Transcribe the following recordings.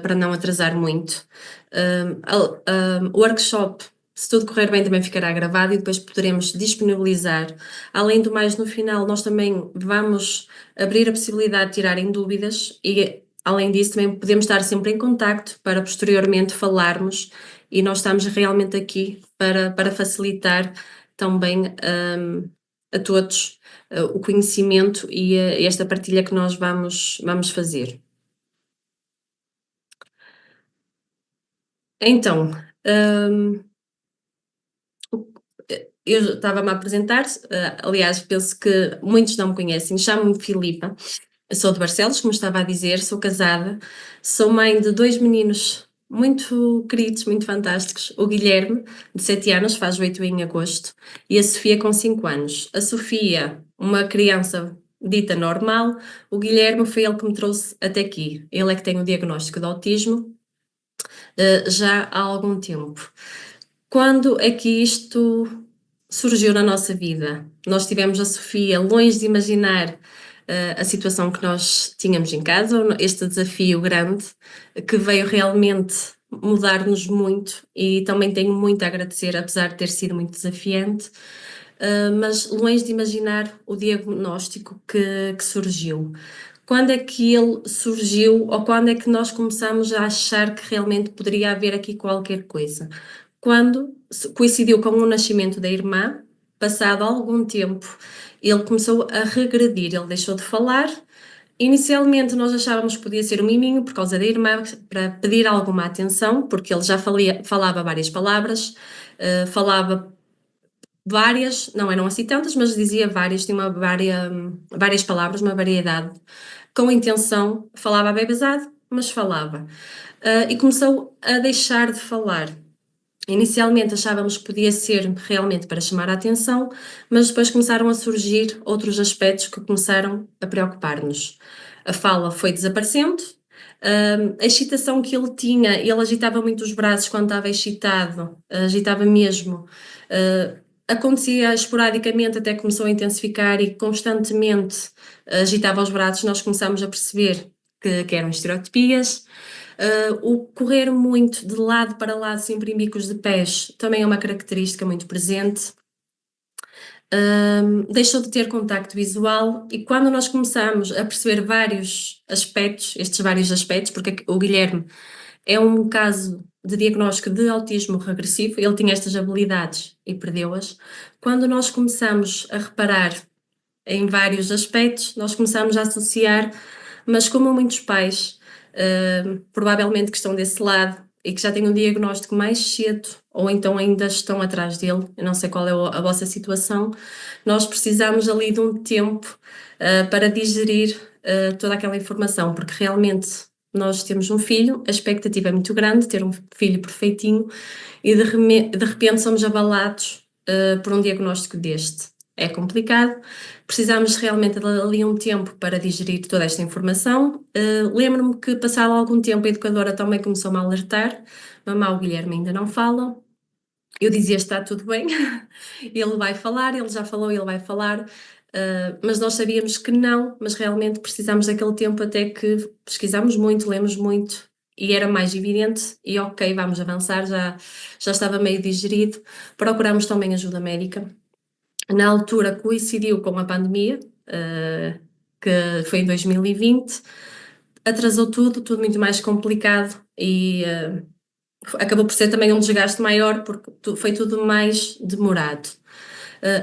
para não atrasar muito. O workshop, se tudo correr bem, também ficará gravado e depois poderemos disponibilizar. Além do mais, no final, nós também vamos abrir a possibilidade de tirarem dúvidas e, além disso, também podemos estar sempre em contacto para posteriormente falarmos e nós estamos realmente aqui para facilitar também a todos o conhecimento e esta partilha que nós vamos fazer. Então, eu estava-me a apresentar, aliás, penso que muitos não me conhecem, chamo-me Filipa, sou de Barcelos, como estava a dizer, sou casada, sou mãe de 2 meninos muito queridos, muito fantásticos, o Guilherme, de 7 anos, faz 8 em agosto, e a Sofia com 5 anos. A Sofia, uma criança dita normal, o Guilherme foi ele que me trouxe até aqui. Ele é que tem o diagnóstico de autismo, já há algum tempo. Quando é que isto surgiu na nossa vida? Nós tivemos a Sofia longe de imaginar a situação que nós tínhamos em casa, este desafio grande, que veio realmente mudar-nos muito e também tenho muito a agradecer, apesar de ter sido muito desafiante, mas longe de imaginar o diagnóstico que surgiu. Quando é que ele surgiu ou quando é que nós começamos a achar que realmente poderia haver aqui qualquer coisa? Quando coincidiu com o nascimento da irmã, passado algum tempo, ele começou a regredir, ele deixou de falar. Inicialmente nós achávamos que podia ser um miminho por causa da irmã, para pedir alguma atenção, porque ele já falava várias palavras, falava várias, não eram assim tantas, mas dizia várias, tinha várias palavras, uma variedade, com intenção, falava abebezado, mas falava. E começou a deixar de falar. Inicialmente achávamos que podia ser realmente para chamar a atenção, mas depois começaram a surgir outros aspectos que começaram a preocupar-nos. A fala foi desaparecendo, a excitação que ele tinha, ele agitava muito os braços quando estava excitado, agitava mesmo. Acontecia esporadicamente, até começou a intensificar e constantemente agitava os braços. Nós começámos a perceber que eram estereotipias. O correr muito de lado para lado, sempre em bicos de pés, também é uma característica muito presente. Deixou de ter contacto visual e quando nós começamos a perceber vários aspectos, estes vários aspectos, porque o Guilherme é um caso de diagnóstico de autismo regressivo, ele tinha estas habilidades e perdeu-as. Quando nós começamos a reparar em vários aspectos, nós começamos a associar, mas como muitos pais, provavelmente que estão desse lado e que já têm um diagnóstico mais cedo, ou então ainda estão atrás dele, eu não sei qual é a vossa situação, nós precisamos ali de um tempo para digerir toda aquela informação, porque realmente nós temos um filho, a expectativa é muito grande, ter um filho perfeitinho, e de repente somos abalados por um diagnóstico deste. É complicado, precisamos realmente de ali um tempo para digerir toda esta informação. Lembro-me que, passado algum tempo, a educadora também começou-me a alertar: mamá, o Guilherme ainda não fala. Eu dizia: está tudo bem, ele vai falar, ele já falou, ele vai falar. Mas nós sabíamos que não, mas realmente precisamos daquele tempo até que pesquisamos muito, lemos muito e era mais evidente e ok, vamos avançar, já estava meio digerido. Procuramos também ajuda médica. Na altura coincidiu com a pandemia, que foi em 2020, atrasou tudo muito mais complicado e acabou por ser também um desgaste maior porque foi tudo mais demorado.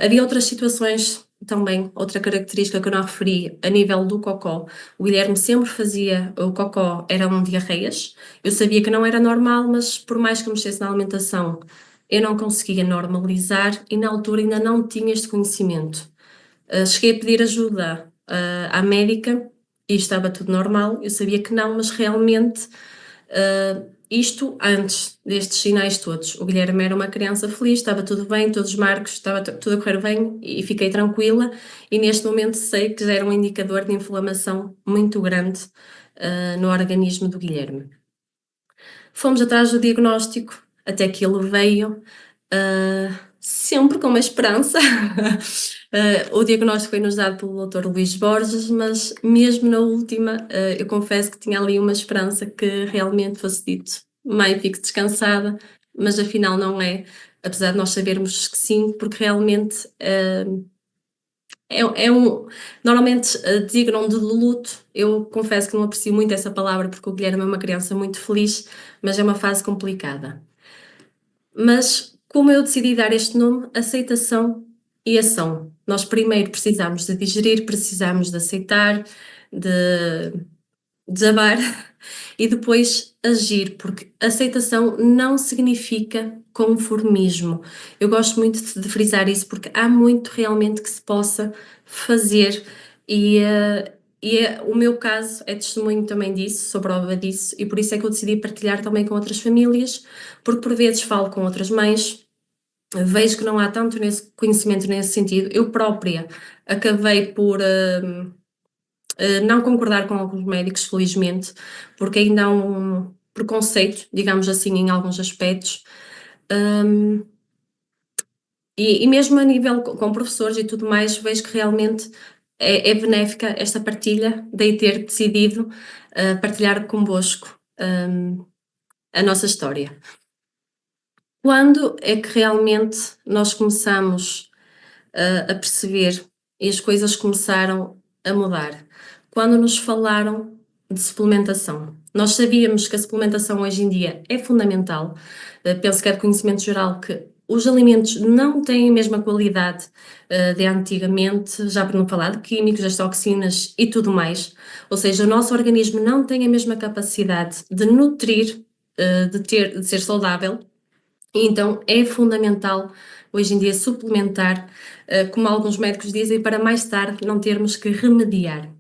Havia outras situações também, outra característica que eu não referi, a nível do cocó. O Guilherme sempre fazia, o cocó eram diarreias. Eu sabia que não era normal, mas por mais que eu mexesse na alimentação, eu não conseguia normalizar e na altura ainda não tinha este conhecimento. Cheguei a pedir ajuda à médica e estava tudo normal. Eu sabia que não, mas realmente isto antes destes sinais todos. O Guilherme era uma criança feliz, estava tudo bem, todos os marcos, estava tudo a correr bem e fiquei tranquila. E neste momento sei que já era um indicador de inflamação muito grande no organismo do Guilherme. Fomos atrás do diagnóstico, até que ele veio, sempre com uma esperança. O diagnóstico foi-nos dado pelo doutor Luís Borges, mas mesmo na última, eu confesso que tinha ali uma esperança que realmente fosse dito: "Mãe, fique descansada", mas afinal não é, apesar de nós sabermos que sim, porque realmente, é um normalmente, designam de luto. Eu confesso que não aprecio muito essa palavra, porque o Guilherme é uma criança muito feliz, mas é uma fase complicada. Mas como eu decidi dar este nome, aceitação e ação. Nós primeiro precisamos de digerir, precisamos de aceitar, de desabar e depois agir, porque aceitação não significa conformismo. Eu gosto muito de frisar isso, porque há muito realmente que se possa fazer e o meu caso é testemunho também disso, sou prova disso, e por isso é que eu decidi partilhar também com outras famílias, porque por vezes falo com outras mães, vejo que não há tanto nesse conhecimento nesse sentido. Eu própria acabei por não concordar com alguns médicos, felizmente, porque ainda há um preconceito, digamos assim, em alguns aspectos. Hum, e mesmo a nível com professores e tudo mais, vejo que realmente é benéfica esta partilha, daí ter decidido partilhar convosco a nossa história. Quando é que realmente nós começamos a perceber e as coisas começaram a mudar? Quando nos falaram de suplementação. Nós sabíamos que a suplementação hoje em dia é fundamental. Penso que é de conhecimento geral que os alimentos não têm a mesma qualidade de antigamente, já para não falar de químicos, das toxinas e tudo mais. Ou seja, o nosso organismo não tem a mesma capacidade de nutrir, de ser saudável, e então é fundamental hoje em dia suplementar, como alguns médicos dizem, para mais tarde não termos que remediar.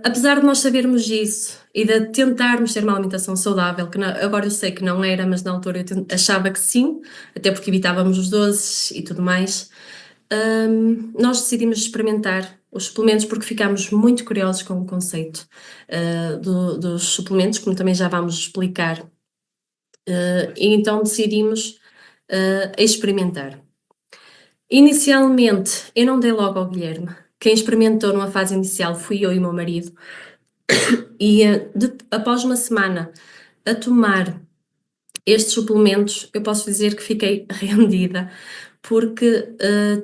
Apesar de nós sabermos isso e de tentarmos ter uma alimentação saudável, que agora eu sei que não era, mas na altura eu achava que sim, até porque evitávamos os doces e tudo mais, nós decidimos experimentar os suplementos porque ficámos muito curiosos com o conceito dos suplementos, como também já vamos explicar, e então decidimos experimentar. Inicialmente, eu não dei logo ao Guilherme. Quem experimentou numa fase inicial fui eu e o meu marido. E após uma semana a tomar estes suplementos, eu posso dizer que fiquei rendida, porque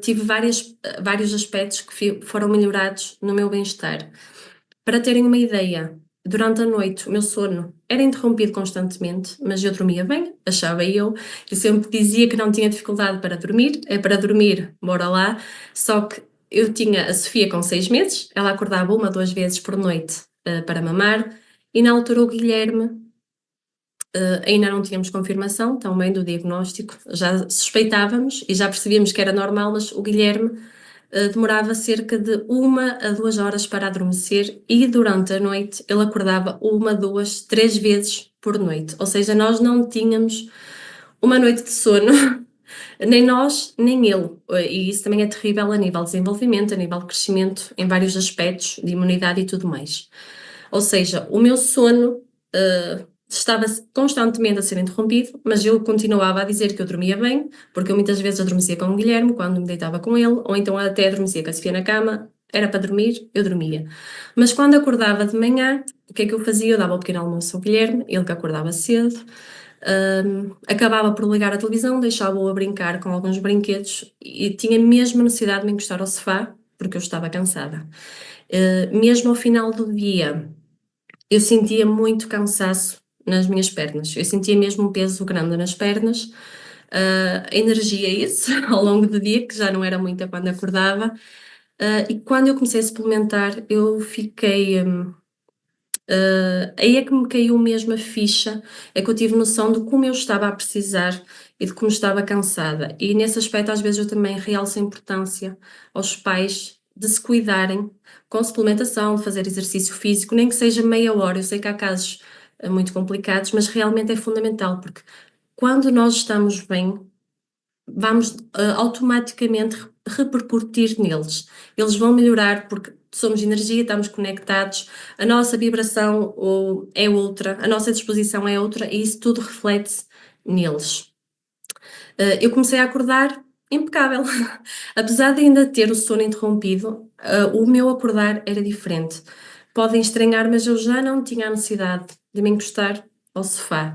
tive vários aspectos que foram melhorados no meu bem-estar. Para terem uma ideia, durante a noite o meu sono era interrompido constantemente, mas eu dormia bem, achava eu. Eu sempre dizia que não tinha dificuldade para dormir, é para dormir, bora lá. Só que eu tinha a Sofia com 6 meses, ela acordava 1, 2 vezes por noite para mamar, e na altura o Guilherme ainda não tínhamos confirmação também do diagnóstico, já suspeitávamos e já percebíamos que era normal, mas o Guilherme demorava cerca de 1 a 2 horas para adormecer e durante a noite ele acordava 1, 2, 3 vezes por noite. Ou seja, nós não tínhamos uma noite de sono, nem nós, nem ele. E isso também é terrível a nível de desenvolvimento, a nível de crescimento, em vários aspectos, de imunidade e tudo mais. Ou seja, o meu sono estava constantemente a ser interrompido, mas eu continuava a dizer que eu dormia bem, porque eu muitas vezes adormecia com o Guilherme quando me deitava com ele, ou então até adormecia com a Sofia na cama, era para dormir, eu dormia. Mas quando acordava de manhã, o que é que eu fazia? Eu dava o pequeno almoço ao Guilherme, ele que acordava cedo, acabava por ligar a televisão, deixava-o a brincar com alguns brinquedos e tinha mesmo necessidade de me encostar ao sofá, porque eu estava cansada. Mesmo ao final do dia, eu sentia muito cansaço nas minhas pernas, eu sentia mesmo um peso grande nas pernas, a energia isso, ao longo do dia, que já não era muita quando acordava, e quando eu comecei a suplementar eu fiquei, aí é que me caiu mesmo a ficha, é que eu tive noção de como eu estava a precisar e de como estava cansada, e nesse aspecto às vezes eu também realço a importância aos pais de se cuidarem com suplementação, de fazer exercício físico, nem que seja meia hora. Eu sei que há casos muito complicados, mas realmente é fundamental, porque quando nós estamos bem, vamos automaticamente repercutir neles. Eles vão melhorar porque somos energia, estamos conectados, a nossa vibração é outra, a nossa disposição é outra e isso tudo reflete-se neles. Eu comecei a acordar impecável. Apesar de ainda ter o sono interrompido, o meu acordar era diferente. Podem estranhar, mas eu já não tinha a necessidade de me encostar ao sofá.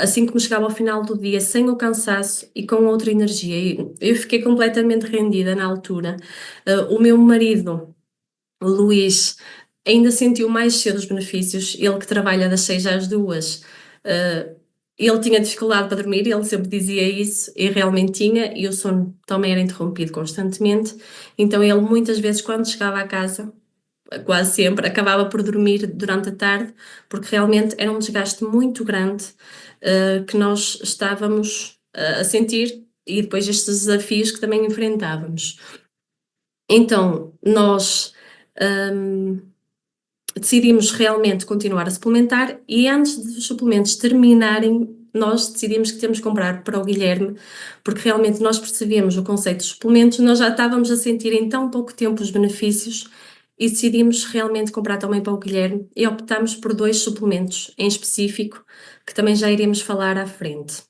Assim que me chegava ao final do dia, sem o cansaço e com outra energia. E eu fiquei completamente rendida na altura. O meu marido, o Luís, ainda sentiu mais cedo os benefícios. Ele que trabalha das 6 às 2, uh, ele tinha dificuldade para dormir, ele sempre dizia isso, e realmente tinha, e o sono também era interrompido constantemente. Então ele muitas vezes, quando chegava à casa, quase sempre, acabava por dormir durante a tarde, porque realmente era um desgaste muito grande, que nós estávamos a sentir, e depois estes desafios que também enfrentávamos. Então, nós hum, decidimos realmente continuar a suplementar e antes dos suplementos terminarem, nós decidimos que temos que comprar para o Guilherme, porque realmente nós percebemos o conceito dos suplementos, nós já estávamos a sentir em tão pouco tempo os benefícios e decidimos realmente comprar também para o Guilherme e optamos por 2 suplementos em específico, que também já iremos falar à frente.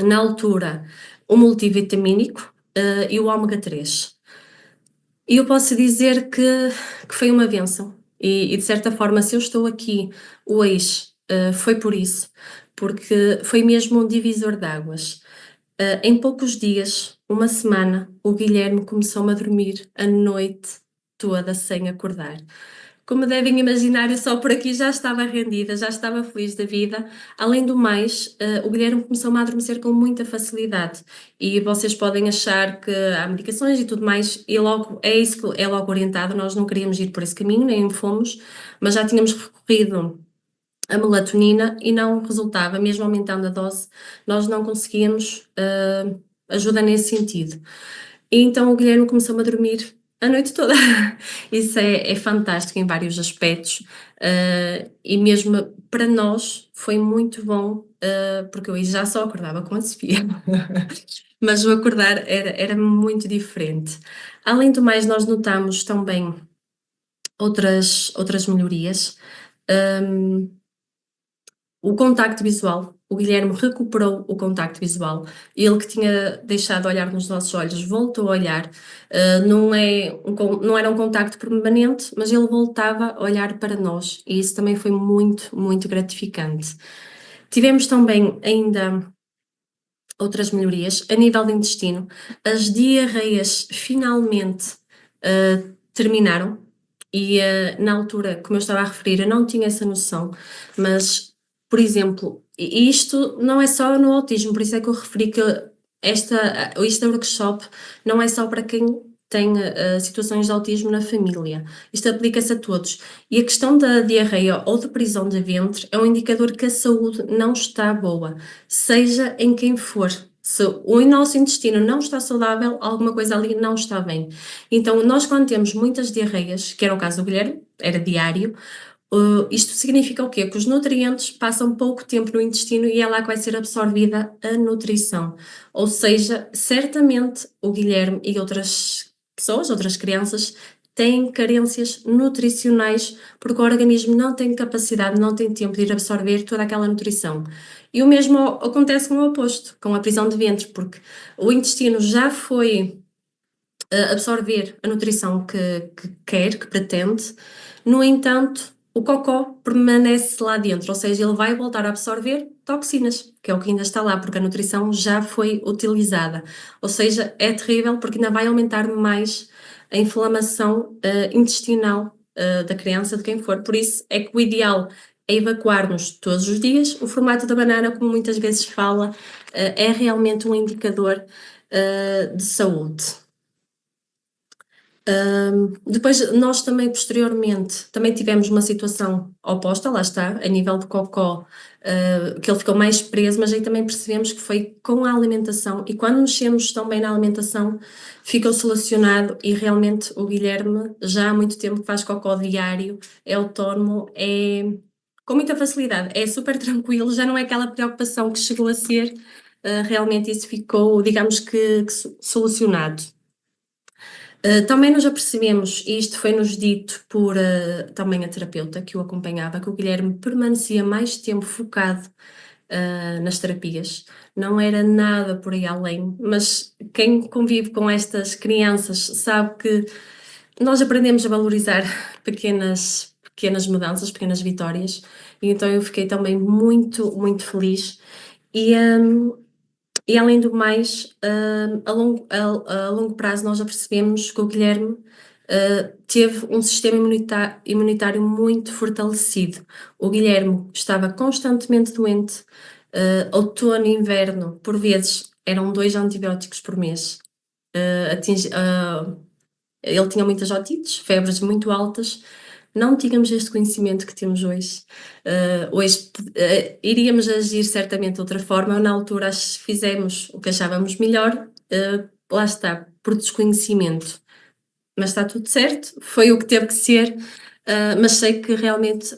Na altura, o multivitamínico, e o ômega 3. E eu posso dizer que foi uma bênção. E de certa forma, se eu estou aqui hoje, foi por isso, porque foi mesmo um divisor de águas. Em poucos dias, uma semana, o Guilherme começou-me a dormir a noite toda sem acordar. Como devem imaginar, eu só por aqui já estava rendida, já estava feliz da vida. Além do mais, o Guilherme começou-me a adormecer com muita facilidade. E vocês podem achar que há medicações e tudo mais, e logo é isso que é logo orientado. Nós não queríamos ir por esse caminho, nem fomos, mas já tínhamos recorrido à melatonina e não resultava, mesmo aumentando a dose, nós não conseguíamos ajuda nesse sentido. E então o Guilherme começou-me a dormir a noite toda. Isso é fantástico em vários aspectos, e mesmo para nós foi muito bom, porque eu aí já só acordava com a Sofia, mas o acordar era muito diferente. Além do mais, nós notamos também outras melhorias. Hum, o contacto visual, o Guilherme recuperou o contacto visual. Ele que tinha deixado de olhar nos nossos olhos, voltou a olhar. Não era um contacto permanente, mas ele voltava a olhar para nós e isso também foi muito, muito gratificante. Tivemos também ainda outras melhorias a nível do intestino. As diarreias finalmente terminaram e na altura, como eu estava a referir, eu não tinha essa noção, mas, por exemplo, e isto não é só no autismo, por isso é que eu referi que este workshop não é só para quem tem situações de autismo na família. Isto aplica-se a todos. E a questão da diarreia ou de prisão de ventre é um indicador que a saúde não está boa, seja em quem for. Se o nosso intestino não está saudável, alguma coisa ali não está bem. Então, nós quando temos muitas diarreias, que era o caso do Guilherme, era diário, isto significa o quê? Que os nutrientes passam pouco tempo no intestino e é lá que vai ser absorvida a nutrição. Ou seja, certamente o Guilherme e outras pessoas, outras crianças, têm carências nutricionais porque o organismo não tem capacidade, não tem tempo de ir absorver toda aquela nutrição. E o mesmo acontece com o oposto, com a prisão de ventre, porque o intestino já foi absorver a nutrição que quer, que pretende. No entanto, o cocó permanece lá dentro, ou seja, ele vai voltar a absorver toxinas, que é o que ainda está lá, porque a nutrição já foi utilizada. Ou seja, é terrível porque ainda vai aumentar mais a inflamação intestinal da criança, de quem for. Por isso é que o ideal é evacuarmos todos os dias. O formato da banana, como muitas vezes fala, é realmente um indicador de saúde. Depois nós também posteriormente também tivemos uma situação oposta, lá está, a nível de cocó, que ele ficou mais preso, mas aí também percebemos que foi com a alimentação e quando mexemos também na alimentação ficou solucionado e realmente o Guilherme já há muito tempo que faz cocó diário, é autónomo, é com muita facilidade, é super tranquilo, já não é aquela preocupação que chegou a ser, realmente isso ficou, digamos que solucionado. Também nos apercebemos, e isto foi-nos dito por também a terapeuta que o acompanhava, que o Guilherme permanecia mais tempo focado nas terapias. Não era nada por aí além, mas quem convive com estas crianças sabe que nós aprendemos a valorizar pequenas mudanças, pequenas vitórias, e então eu fiquei também muito, muito feliz. E, e além do mais, a longo prazo nós já percebemos que o Guilherme teve um sistema imunitário muito fortalecido. O Guilherme estava constantemente doente, outono e inverno, por vezes eram 2 antibióticos por mês. Ele tinha muitas otites, febres muito altas. Não tínhamos este conhecimento que temos hoje. Hoje iríamos agir certamente de outra forma. Na altura fizemos o que achávamos melhor. Lá está, por desconhecimento. Mas está tudo certo, foi o que teve que ser. Mas sei que realmente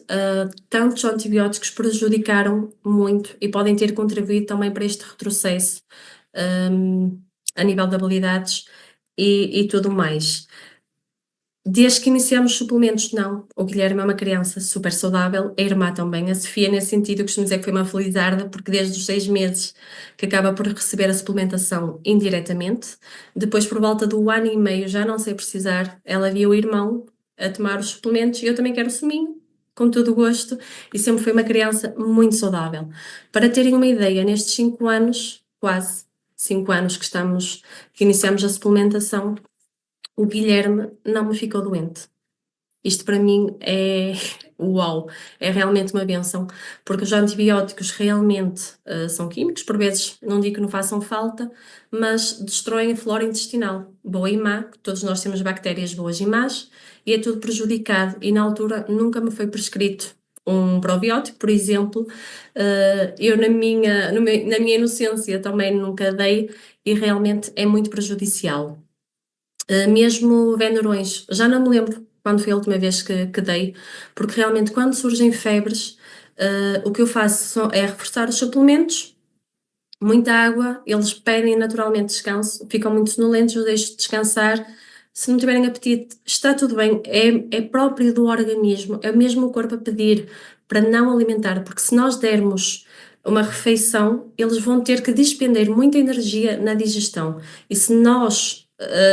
tantos antibióticos prejudicaram muito e podem ter contribuído também para este retrocesso a nível de habilidades e tudo mais. Desde que iniciamos suplementos, não. O Guilherme é uma criança super saudável, a irmã também. A Sofia, nesse sentido, eu costumo dizer que foi uma felizarda, porque desde os 6 meses que acaba por receber a suplementação indiretamente. Depois, por volta do 1 ano e meio, já não sei precisar, ela via o irmão a tomar os suplementos e eu também quero o suminho, com todo o gosto, e sempre foi uma criança muito saudável. Para terem uma ideia, nestes 5 anos, quase 5 anos que iniciamos a suplementação, o Guilherme não me ficou doente. Isto para mim é uau, é realmente uma benção, porque os antibióticos realmente são químicos, por vezes não digo que não façam falta, mas destroem a flora intestinal, boa e má, todos nós temos bactérias boas e más, e é tudo prejudicado, e na altura nunca me foi prescrito um probiótico, por exemplo, eu na minha inocência também nunca dei, e realmente é muito prejudicial. Mesmo Vendorões, já não me lembro quando foi a última vez que dei, porque realmente quando surgem febres, o que eu faço é reforçar os suplementos, muita água, eles pedem naturalmente descanso, ficam muito sonolentos, eu deixo descansar. Se não tiverem apetite, está tudo bem, é próprio do organismo, é mesmo o corpo a pedir para não alimentar, porque se nós dermos uma refeição, eles vão ter que despender muita energia na digestão. E se nós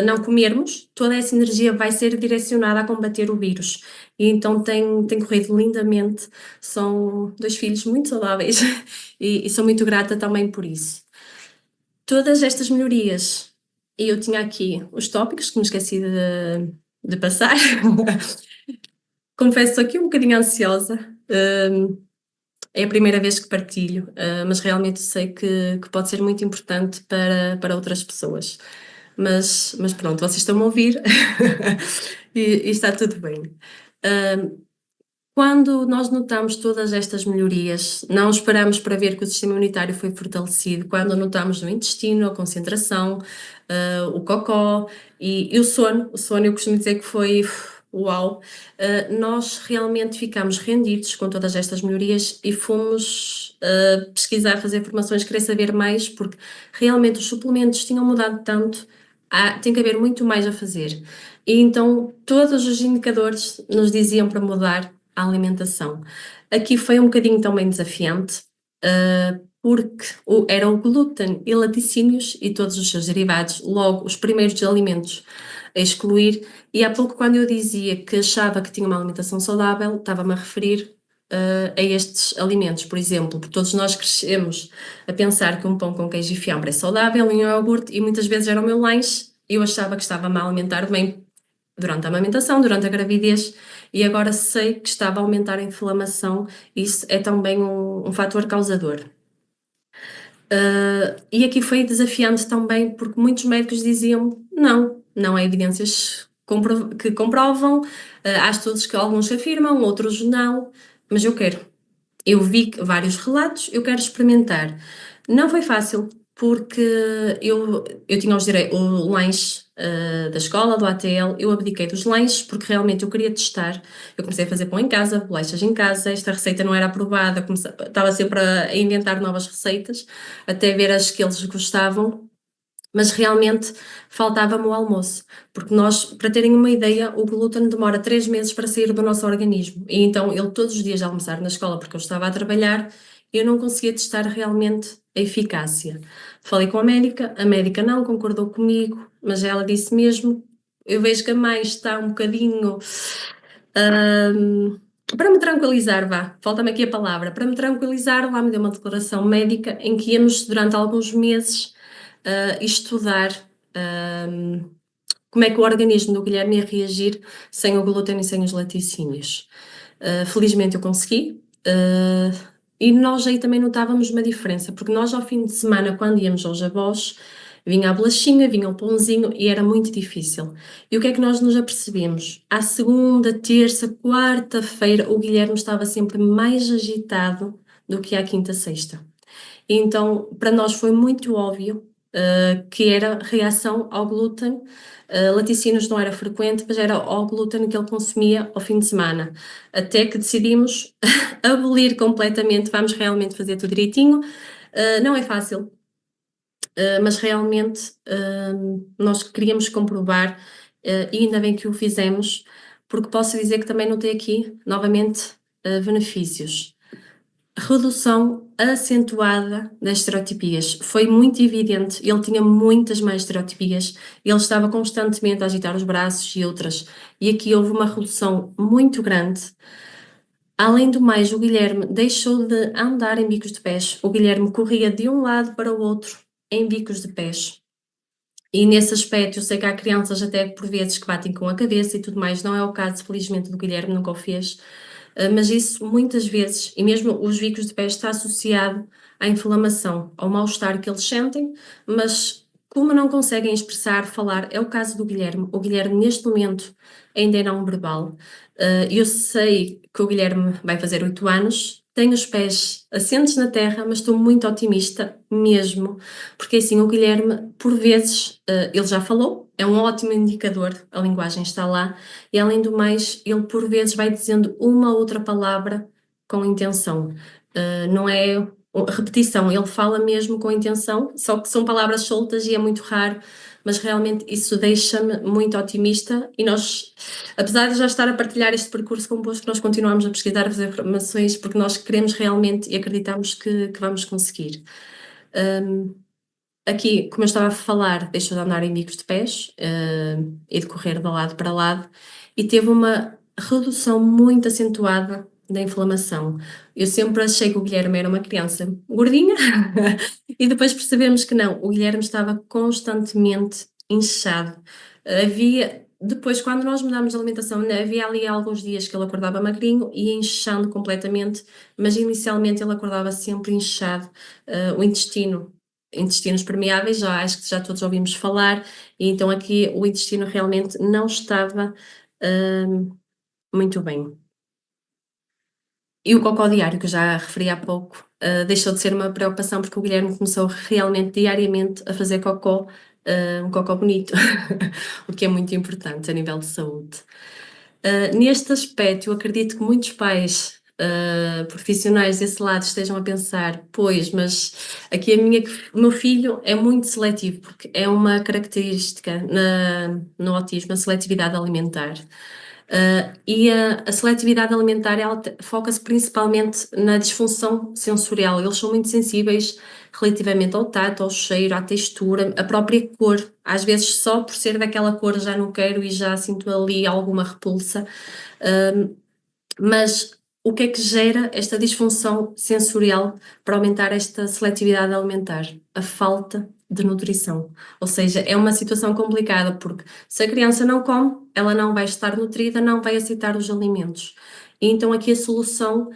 não comermos, toda essa energia vai ser direcionada a combater o vírus. E então tem corrido lindamente. São 2 filhos muito saudáveis e sou muito grata também por isso. Todas estas melhorias, e eu tinha aqui os tópicos que me esqueci de passar. Confesso aqui um bocadinho ansiosa. É a primeira vez que partilho, mas realmente sei que pode ser muito importante para outras pessoas. Mas pronto, vocês estão a ouvir e está tudo bem. Quando nós notamos todas estas melhorias, não esperamos para ver que o sistema imunitário foi fortalecido. Quando notamos no intestino, a concentração, o cocó e o sono eu costumo dizer que foi uau. Nós realmente ficamos rendidos com todas estas melhorias e fomos pesquisar, fazer formações, querer saber mais, porque realmente os suplementos tinham mudado tanto, tem que haver muito mais a fazer. E então todos os indicadores nos diziam para mudar a alimentação. Aqui foi um bocadinho também desafiante, porque era o glúten e laticínios e todos os seus derivados, logo os primeiros alimentos a excluir, e há pouco quando eu dizia que achava que tinha uma alimentação saudável, estava-me a referir a estes alimentos, por exemplo, porque todos nós crescemos a pensar que um pão com queijo e fiambre é saudável, um iogurte, e muitas vezes era o meu lanche, e eu achava que estava-me a alimentar bem durante a amamentação, durante a gravidez, e agora sei que estava a aumentar a inflamação, isso é também um fator causador. E aqui foi desafiante também, porque muitos médicos diziam: não há evidências que comprovam, há estudos que alguns afirmam, outros não, mas eu quero. Eu vi vários relatos, eu quero experimentar. Não foi fácil, porque eu tinha o lanche da escola, do ATL, eu abdiquei dos lanches porque realmente eu queria testar. Eu comecei a fazer pão em casa, bolachas em casa, esta receita não era aprovada, estava sempre a inventar novas receitas, até ver as que eles gostavam. Mas realmente faltava-me o almoço, porque nós, para terem uma ideia, o glúten demora 3 meses para sair do nosso organismo. E então ele todos os dias a almoçar na escola, porque eu estava a trabalhar, eu não conseguia testar realmente a eficácia. Falei com a médica não concordou comigo, mas ela disse mesmo, eu vejo que a mãe está um bocadinho, para me tranquilizar, vá, falta-me aqui a palavra, para me tranquilizar, lá me deu uma declaração médica em que íamos durante alguns meses estudar como é que o organismo do Guilherme ia reagir sem o glúten e sem os laticínios. Felizmente eu consegui. E nós aí também notávamos uma diferença, porque nós ao fim de semana, quando íamos aos avós, vinha a bolachinha, vinha o pãozinho e era muito difícil. E o que é que nós nos apercebemos? À segunda, terça, quarta-feira, o Guilherme estava sempre mais agitado do que à quinta, sexta. Então, para nós foi muito óbvio que era reação ao glúten. Laticínios não era frequente, mas era ao glúten que ele consumia ao fim de semana. Até que decidimos abolir completamente, vamos realmente fazer tudo direitinho. Não é fácil, mas realmente nós queríamos comprovar, e ainda bem que o fizemos, porque posso dizer que também notei aqui, novamente, benefícios. Redução acentuada das estereotipias. Foi muito evidente, ele tinha muitas mais estereotipias, ele estava constantemente a agitar os braços e outras, e aqui houve uma redução muito grande. Além do mais, o Guilherme deixou de andar em bicos de pés, o Guilherme corria de um lado para o outro em bicos de pés. E nesse aspecto, eu sei que há crianças até por vezes que batem com a cabeça e tudo mais, não é o caso, felizmente, do Guilherme, nunca o fez. Mas isso muitas vezes, e mesmo os bicos de pé, está associado à inflamação, ao mal-estar que eles sentem, mas como não conseguem expressar, falar, é o caso do Guilherme. O Guilherme, neste momento, ainda é não verbal. Eu sei que o Guilherme vai fazer 8 anos, tenho os pés assentes na terra, mas estou muito otimista mesmo, porque assim, o Guilherme, por vezes, ele já falou, é um ótimo indicador, a linguagem está lá, e além do mais, ele por vezes vai dizendo uma outra palavra com intenção. Não é repetição, ele fala mesmo com intenção, só que são palavras soltas e é muito raro, mas realmente isso deixa-me muito otimista e nós, apesar de já estar a partilhar este percurso convosco, nós continuamos a pesquisar, a fazer formações, porque nós queremos realmente e acreditamos que vamos conseguir. Aqui, como eu estava a falar, deixou de andar em bicos de pés e de correr de lado para lado e teve uma redução muito acentuada da inflamação. Eu sempre achei que o Guilherme era uma criança gordinha e depois percebemos que não, o Guilherme estava constantemente inchado. Depois, quando nós mudámos de alimentação, havia ali alguns dias que ele acordava magrinho e ia inchando completamente, mas inicialmente ele acordava sempre inchado. O intestinos permeáveis, já acho que já todos ouvimos falar, e então aqui o intestino realmente não estava muito bem. E o cocó diário, que eu já referi há pouco, deixou de ser uma preocupação porque o Guilherme começou realmente diariamente a fazer cocó, um cocó bonito, o que é muito importante a nível de saúde. Neste aspecto, eu acredito que muitos pais profissionais desse lado estejam a pensar, pois, mas aqui o meu filho é muito seletivo, porque é uma característica no autismo, a seletividade alimentar. E a seletividade alimentar ela foca-se principalmente na disfunção sensorial. Eles são muito sensíveis relativamente ao tato, ao cheiro, à textura, à própria cor. Às vezes, só por ser daquela cor já não quero e já sinto ali alguma repulsa. Mas o que é que gera esta disfunção sensorial para aumentar esta seletividade alimentar? A falta de nutrição. Ou seja, é uma situação complicada porque se a criança não come, ela não vai estar nutrida, não vai aceitar os alimentos. E então aqui a solução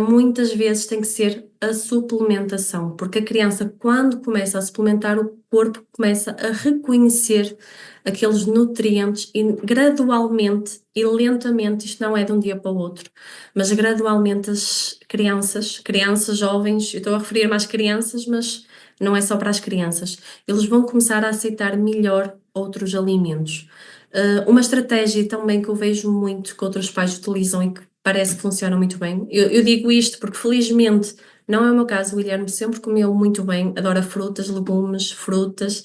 muitas vezes tem que ser a suplementação, porque a criança, quando começa a suplementar, o corpo começa a reconhecer aqueles nutrientes e gradualmente e lentamente, isto não é de um dia para o outro, mas gradualmente as crianças jovens, eu estou a referir-me às crianças, mas não é só para as crianças, eles vão começar a aceitar melhor outros alimentos. Uma estratégia também que eu vejo muito que outros pais utilizam e que parece que funciona muito bem. Eu digo isto porque felizmente não é o meu caso, o Guilherme sempre comeu muito bem, adora frutas, legumes, frutas,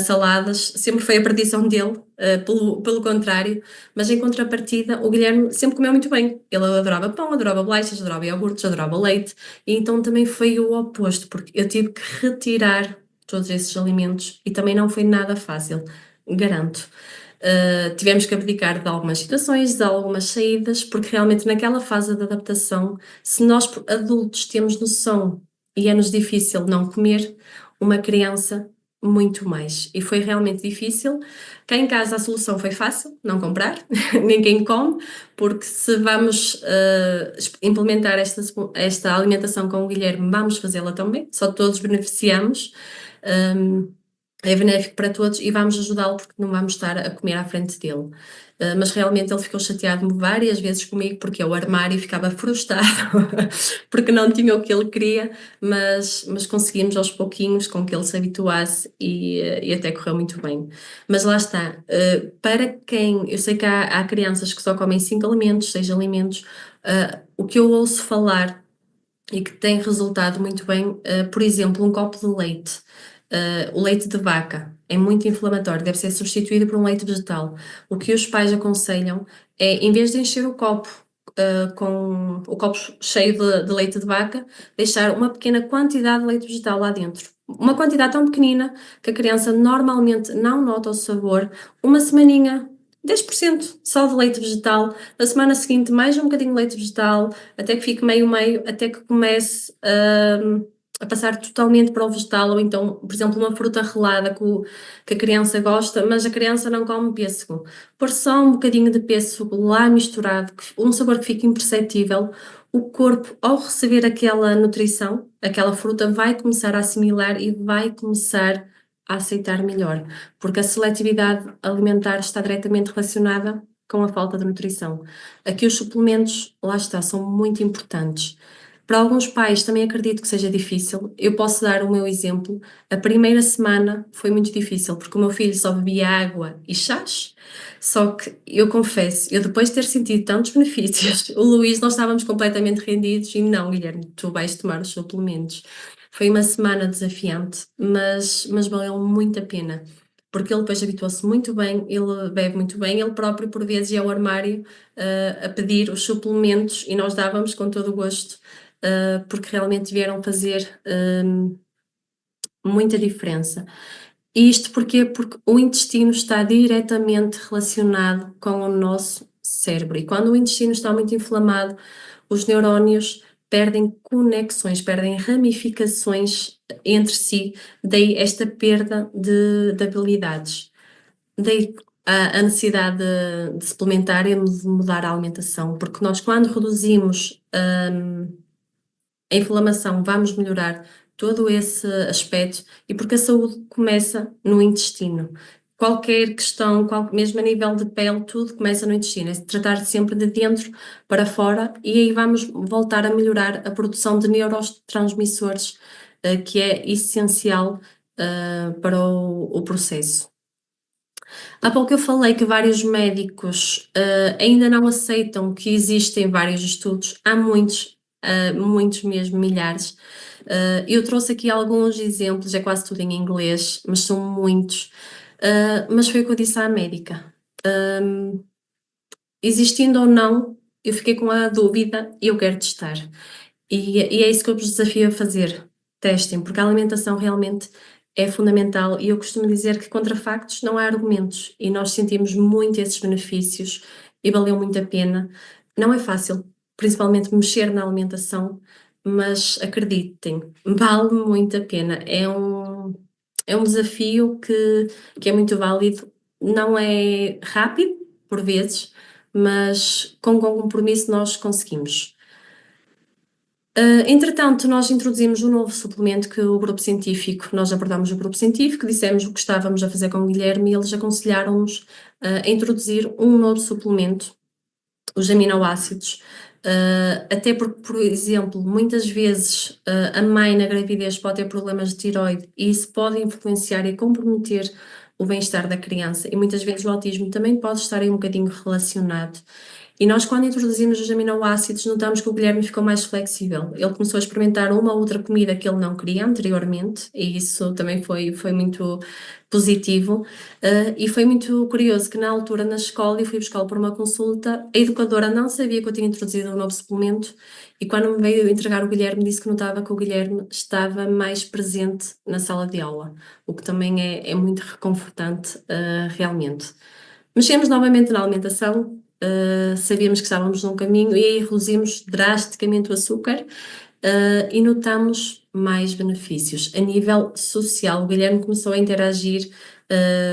saladas, sempre foi a perdição dele, pelo contrário, mas em contrapartida o Guilherme sempre comeu muito bem. Ele adorava pão, adorava bolachas, adorava iogurtes, adorava leite, e então também foi o oposto, porque eu tive que retirar todos esses alimentos e também não foi nada fácil, garanto. Tivemos que abdicar de algumas situações, de algumas saídas, porque realmente naquela fase de adaptação, se nós adultos temos noção e é-nos difícil não comer, uma criança muito mais. E foi realmente difícil. Cá em casa a solução foi fácil, não comprar, ninguém come, porque se vamos implementar esta alimentação com o Guilherme, vamos fazê-la também, só todos beneficiamos. Um, é benéfico para todos e vamos ajudá-lo porque não vamos estar a comer à frente dele. Mas realmente ele ficou chateado várias vezes comigo porque o armário ficava frustrado porque não tinha o que ele queria, mas conseguimos aos pouquinhos com que ele se habituasse e até correu muito bem. Mas lá está, para quem, eu sei que há crianças que só comem 5 alimentos, 6 alimentos, o que eu ouço falar e que tem resultado muito bem, por exemplo, um copo de leite. O leite de vaca é muito inflamatório, deve ser substituído por um leite vegetal. O que os pais aconselham é, em vez de encher o copo com o copo cheio de leite de vaca, deixar uma pequena quantidade de leite vegetal lá dentro. Uma quantidade tão pequenina que a criança normalmente não nota o sabor. Uma semaninha, 10% só de leite vegetal. Na semana seguinte, mais um bocadinho de leite vegetal, até que fique meio-meio, até que comece a passar totalmente para o vegetal, ou então, por exemplo, uma fruta relada que a criança gosta, mas a criança não come pêssego. Pôr só um bocadinho de pêssego lá misturado, um sabor que fica imperceptível, o corpo, ao receber aquela nutrição, aquela fruta, vai começar a assimilar e vai começar a aceitar melhor, porque a seletividade alimentar está diretamente relacionada com a falta de nutrição. Aqui os suplementos, lá está, são muito importantes. Para alguns pais também acredito que seja difícil. Eu posso dar o meu exemplo. A primeira semana foi muito difícil, porque o meu filho só bebia água e chás. Só que eu confesso, eu depois de ter sentido tantos benefícios, o Luís, nós estávamos completamente rendidos e não, Guilherme, tu vais tomar os suplementos. Foi uma semana desafiante, mas valeu muito a pena, porque ele depois habituou-se muito bem, ele bebe muito bem, ele próprio por vezes ia ao armário a pedir os suplementos e nós dávamos com todo o gosto, porque realmente vieram fazer muita diferença. E isto porquê? Porque o intestino está diretamente relacionado com o nosso cérebro. E quando o intestino está muito inflamado, os neurónios perdem conexões, perdem ramificações entre si, daí esta perda de habilidades. Daí a necessidade de suplementar e de mudar a alimentação, porque nós quando reduzimos a inflamação, vamos melhorar todo esse aspecto e porque a saúde começa no intestino. Qualquer questão, mesmo a nível de pele, tudo começa no intestino. É tratar sempre de dentro para fora e aí vamos voltar a melhorar a produção de neurotransmissores, que é essencial, para o processo. Há pouco eu falei que vários médicos ainda não aceitam que existem vários estudos, há muitos, muitos mesmo, milhares. Eu trouxe aqui alguns exemplos, é quase tudo em inglês, mas são muitos. Mas foi o que eu disse à médica. Existindo ou não, eu fiquei com a dúvida e eu quero testar. E é isso que eu vos desafio a fazer. Testem, porque a alimentação realmente é fundamental e eu costumo dizer que contra factos não há argumentos e nós sentimos muito esses benefícios e valeu muito a pena. Não é fácil, principalmente mexer na alimentação, mas acreditem, vale muito a pena. É um desafio que é muito válido, não é rápido, por vezes, mas com compromisso nós conseguimos. Entretanto, nós introduzimos um novo suplemento que o grupo científico, nós abordámos o grupo científico, dissemos o que estávamos a fazer com o Guilherme e eles aconselharam-nos a introduzir um novo suplemento, os aminoácidos, até porque, por exemplo, muitas vezes a mãe na gravidez pode ter problemas de tiroide e isso pode influenciar e comprometer o bem-estar da criança e muitas vezes o autismo também pode estar aí um bocadinho relacionado. E nós, quando introduzimos os aminoácidos, notamos que o Guilherme ficou mais flexível. Ele começou a experimentar uma ou outra comida que ele não queria anteriormente, e isso também foi muito positivo. E foi muito curioso que na altura, na escola, eu fui buscá-lo por uma consulta, a educadora não sabia que eu tinha introduzido um novo suplemento, e quando me veio entregar o Guilherme, disse que notava que o Guilherme estava mais presente na sala de aula, o que também é muito reconfortante, realmente. Mexemos novamente na alimentação, sabíamos que estávamos num caminho e aí reduzimos drasticamente o açúcar, e notamos mais benefícios. A nível social, o Guilherme começou a interagir,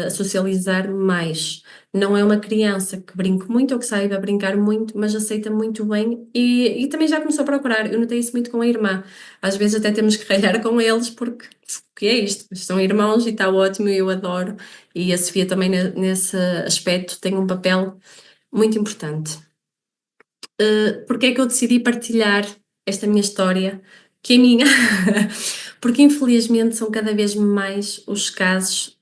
a socializar mais. Não é uma criança que brinque muito ou que saiba brincar muito, mas aceita muito bem e também já começou a procurar. Eu notei isso muito com a irmã. Às vezes até temos que ralhar com eles porque o que é isto? São irmãos e está ótimo e eu adoro. E a Sofia também nesse aspecto tem um papel muito importante. Porque é que eu decidi partilhar esta minha história, que é minha? Porque infelizmente são cada vez mais os casos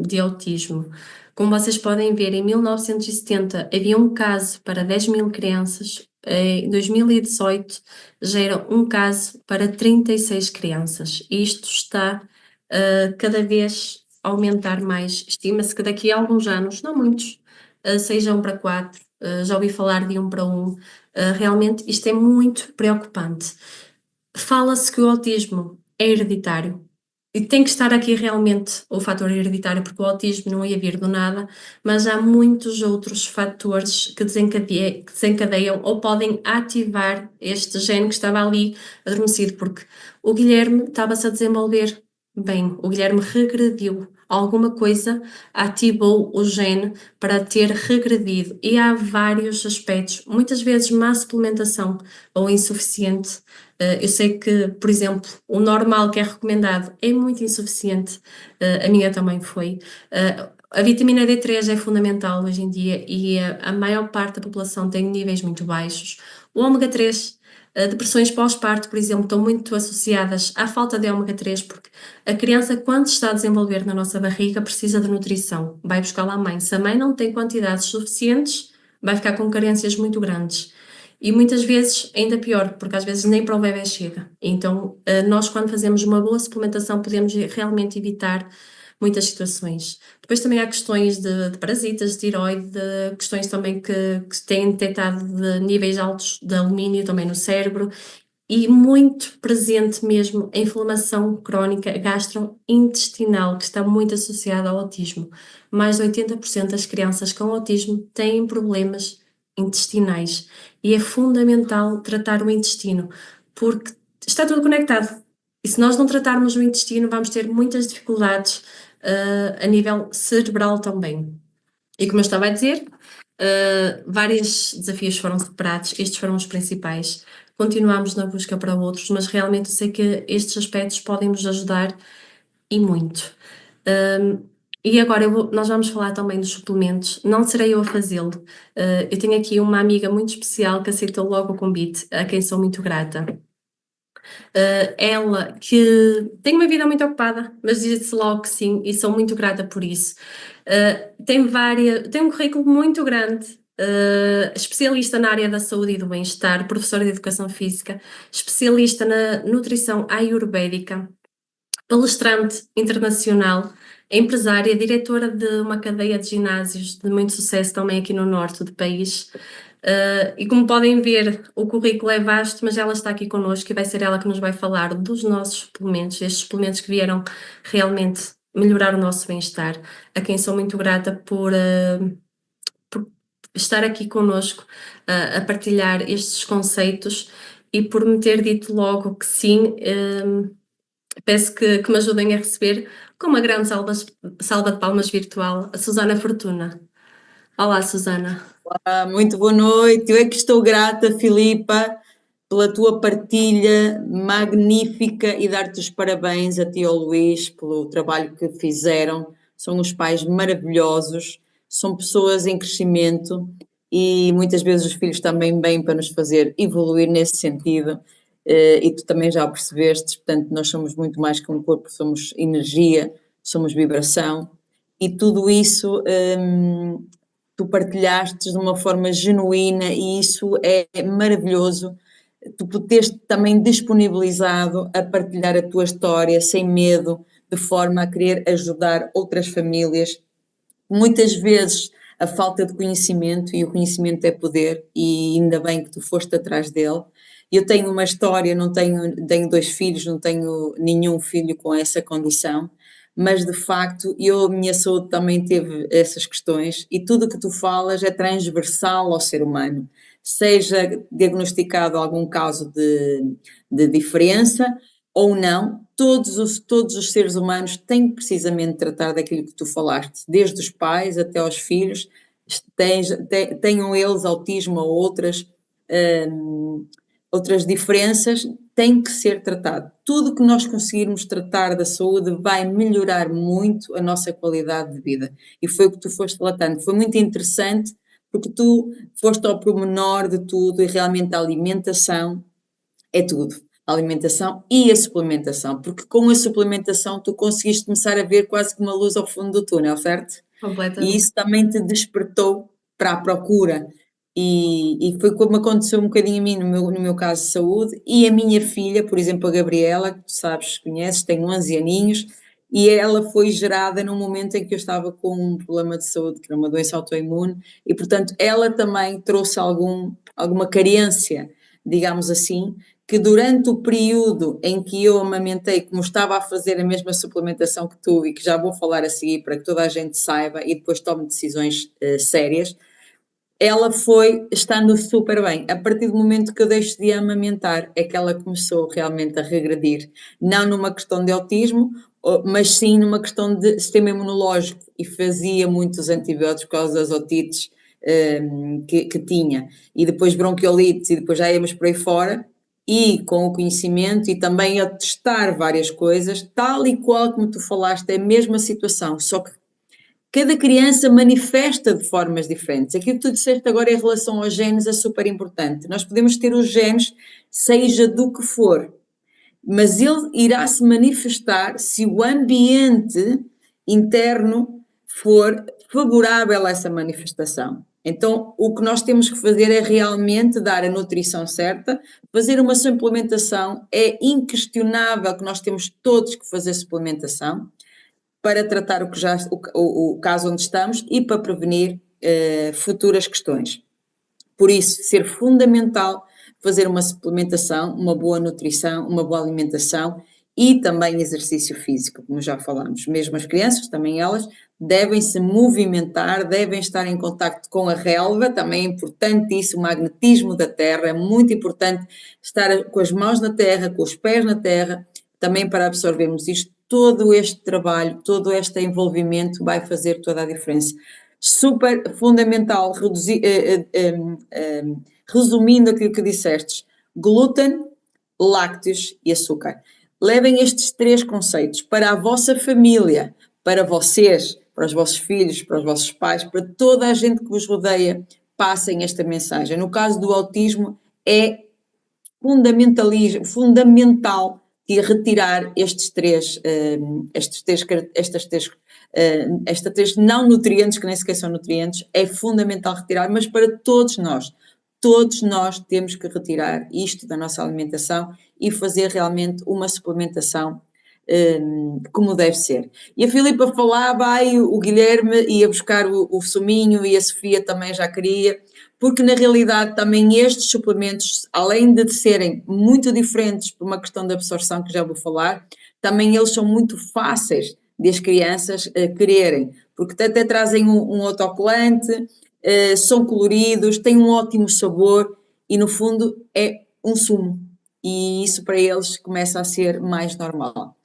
de autismo. Como vocês podem ver, em 1970 havia um caso para 10 mil crianças, em 2018 já era um caso para 36 crianças. E isto está cada vez a aumentar mais. Estima-se que daqui a alguns anos, não muitos, seja 1 para 4, já ouvi falar de 1 para 1. Realmente isto é muito preocupante. Fala-se que o autismo é hereditário e tem que estar aqui realmente o fator hereditário, porque o autismo não ia vir do nada, mas há muitos outros fatores que desencadeiam ou podem ativar este gene que estava ali adormecido, porque o Guilherme estava-se a desenvolver bem, o Guilherme regrediu. Alguma coisa ativou o gene para ter regredido e há vários aspectos, muitas vezes má suplementação ou insuficiente. Eu sei que, por exemplo, o normal que é recomendado é muito insuficiente, a minha também foi. A vitamina D3 é fundamental hoje em dia e a maior parte da população tem níveis muito baixos. O ômega 3, depressões pós-parto, por exemplo, estão muito associadas à falta de ômega 3, porque a criança, quando está a desenvolver na nossa barriga, precisa de nutrição. Vai buscar lá a mãe. Se a mãe não tem quantidades suficientes, vai ficar com carências muito grandes. E muitas vezes, ainda pior, porque às vezes nem para o bebê chega. Então, nós quando fazemos uma boa suplementação podemos realmente evitar muitas situações. Depois também há questões de parasitas, de tiroide, de questões também que se têm detectado de níveis altos de alumínio também no cérebro e muito presente mesmo a inflamação crónica gastrointestinal, que está muito associada ao autismo. Mais de 80% das crianças com autismo têm problemas intestinais e é fundamental tratar o intestino, porque está tudo conectado. E se nós não tratarmos o intestino, vamos ter muitas dificuldades a nível cerebral também. E como eu estava a dizer, vários desafios foram superados, estes foram os principais. Continuamos na busca para outros, mas realmente sei que estes aspectos podem nos ajudar e muito. E agora nós vamos falar também dos suplementos. Não serei eu a fazê-lo. Eu tenho aqui uma amiga muito especial que aceitou logo o convite, a quem sou muito grata. Ela que tem uma vida muito ocupada, mas disse logo que sim e sou muito grata por isso. Tem um currículo muito grande, especialista na área da saúde e do bem-estar, professora de educação física, especialista na nutrição ayurvédica, palestrante internacional, empresária, diretora de uma cadeia de ginásios de muito sucesso também aqui no norte do país. E como podem ver, o currículo é vasto, mas ela está aqui connosco e vai ser ela que nos vai falar dos nossos suplementos, estes suplementos que vieram realmente melhorar o nosso bem-estar, a quem sou muito grata por estar aqui connosco a partilhar estes conceitos e por me ter dito logo que sim. Peço que me ajudem a receber com uma grande salva de palmas virtual a Susana Fortuna. Olá, Susana. Muito boa noite. Eu é que estou grata, Filipa, pela tua partilha magnífica e dar-te os parabéns a ti e ao Luís pelo trabalho que fizeram. São uns pais maravilhosos, são pessoas em crescimento e muitas vezes os filhos também vêm para nos fazer evoluir nesse sentido. E tu também já o percebeste, portanto, nós somos muito mais que um corpo, somos energia, somos vibração e tudo isso tu partilhaste de uma forma genuína e isso é maravilhoso. Tu teres também disponibilizado a partilhar a tua história sem medo, de forma a querer ajudar outras famílias. Muitas vezes a falta de conhecimento, e o conhecimento é poder, e ainda bem que tu foste atrás dele. Eu tenho uma história, tenho 2 filhos, não tenho nenhum filho com essa condição, mas de facto a minha saúde também teve essas questões, e tudo o que tu falas é transversal ao ser humano, seja diagnosticado algum caso de diferença ou não, todos os seres humanos têm que precisamente tratar daquilo que tu falaste, desde os pais até aos filhos, tenham eles autismo ou outras diferenças, tem que ser tratado. Tudo que nós conseguirmos tratar da saúde vai melhorar muito a nossa qualidade de vida. E foi o que tu foste relatando. Foi muito interessante, porque tu foste ao pormenor de tudo e realmente a alimentação é tudo. A alimentação e a suplementação, porque com a suplementação tu conseguiste começar a ver quase que uma luz ao fundo do túnel, certo? E Completamente. isso também te despertou para a procura. E foi como aconteceu um bocadinho a mim no meu caso de saúde, e a minha filha, por exemplo, a Gabriela, que tu sabes, conheces, tem 11 aninhos, e ela foi gerada num momento em que eu estava com um problema de saúde, que era uma doença autoimune, e portanto ela também trouxe alguma carência, digamos assim, que durante o período em que eu amamentei, como estava a fazer a mesma suplementação que tu, e que já vou falar a seguir para que toda a gente saiba e depois tome decisões sérias, ela foi estando super bem. A partir do momento que eu deixo de amamentar, é que ela começou realmente a regredir. Não numa questão de autismo, mas sim numa questão de sistema imunológico, e fazia muitos antibióticos por causa das otites que tinha. E depois bronquiolites, e depois já íamos por aí fora. E com o conhecimento e também a testar várias coisas, tal e qual como tu falaste, é a mesma situação, só que cada criança manifesta de formas diferentes. Aquilo que tu disseste agora em relação aos genes é super importante. Nós podemos ter os genes, seja do que for, mas ele irá se manifestar se o ambiente interno for favorável a essa manifestação. Então, o que nós temos que fazer é realmente dar a nutrição certa, fazer uma suplementação. É inquestionável que nós temos todos que fazer suplementação para tratar o caso onde estamos e para prevenir futuras questões. Por isso, ser fundamental fazer uma suplementação, uma boa nutrição, uma boa alimentação e também exercício físico, como já falámos. Mesmo as crianças, também elas, devem se movimentar, devem estar em contacto com a relva, também é importante isso, o magnetismo da terra, é muito importante estar com as mãos na terra, com os pés na terra, também para absorvermos isto. Todo este trabalho, todo este envolvimento vai fazer toda a diferença. Super fundamental, resumindo aquilo que disseste: glúten, lácteos e açúcar. Levem estes 3 conceitos para a vossa família, para vocês, para os vossos filhos, para os vossos pais, para toda a gente que vos rodeia, passem esta mensagem. No caso do autismo, é fundamental de retirar estas três não nutrientes, que nem sequer são nutrientes, é fundamental retirar, mas para todos nós temos que retirar isto da nossa alimentação e fazer realmente uma suplementação como deve ser. E a Filipa falava, o Guilherme ia buscar o suminho, e a Sofia também já queria, porque na realidade também estes suplementos, além de serem muito diferentes por uma questão de absorção que já vou falar, também eles são muito fáceis de as crianças quererem, porque até trazem um autocolante, são coloridos, têm um ótimo sabor e no fundo é um sumo, e isso para eles começa a ser mais normal.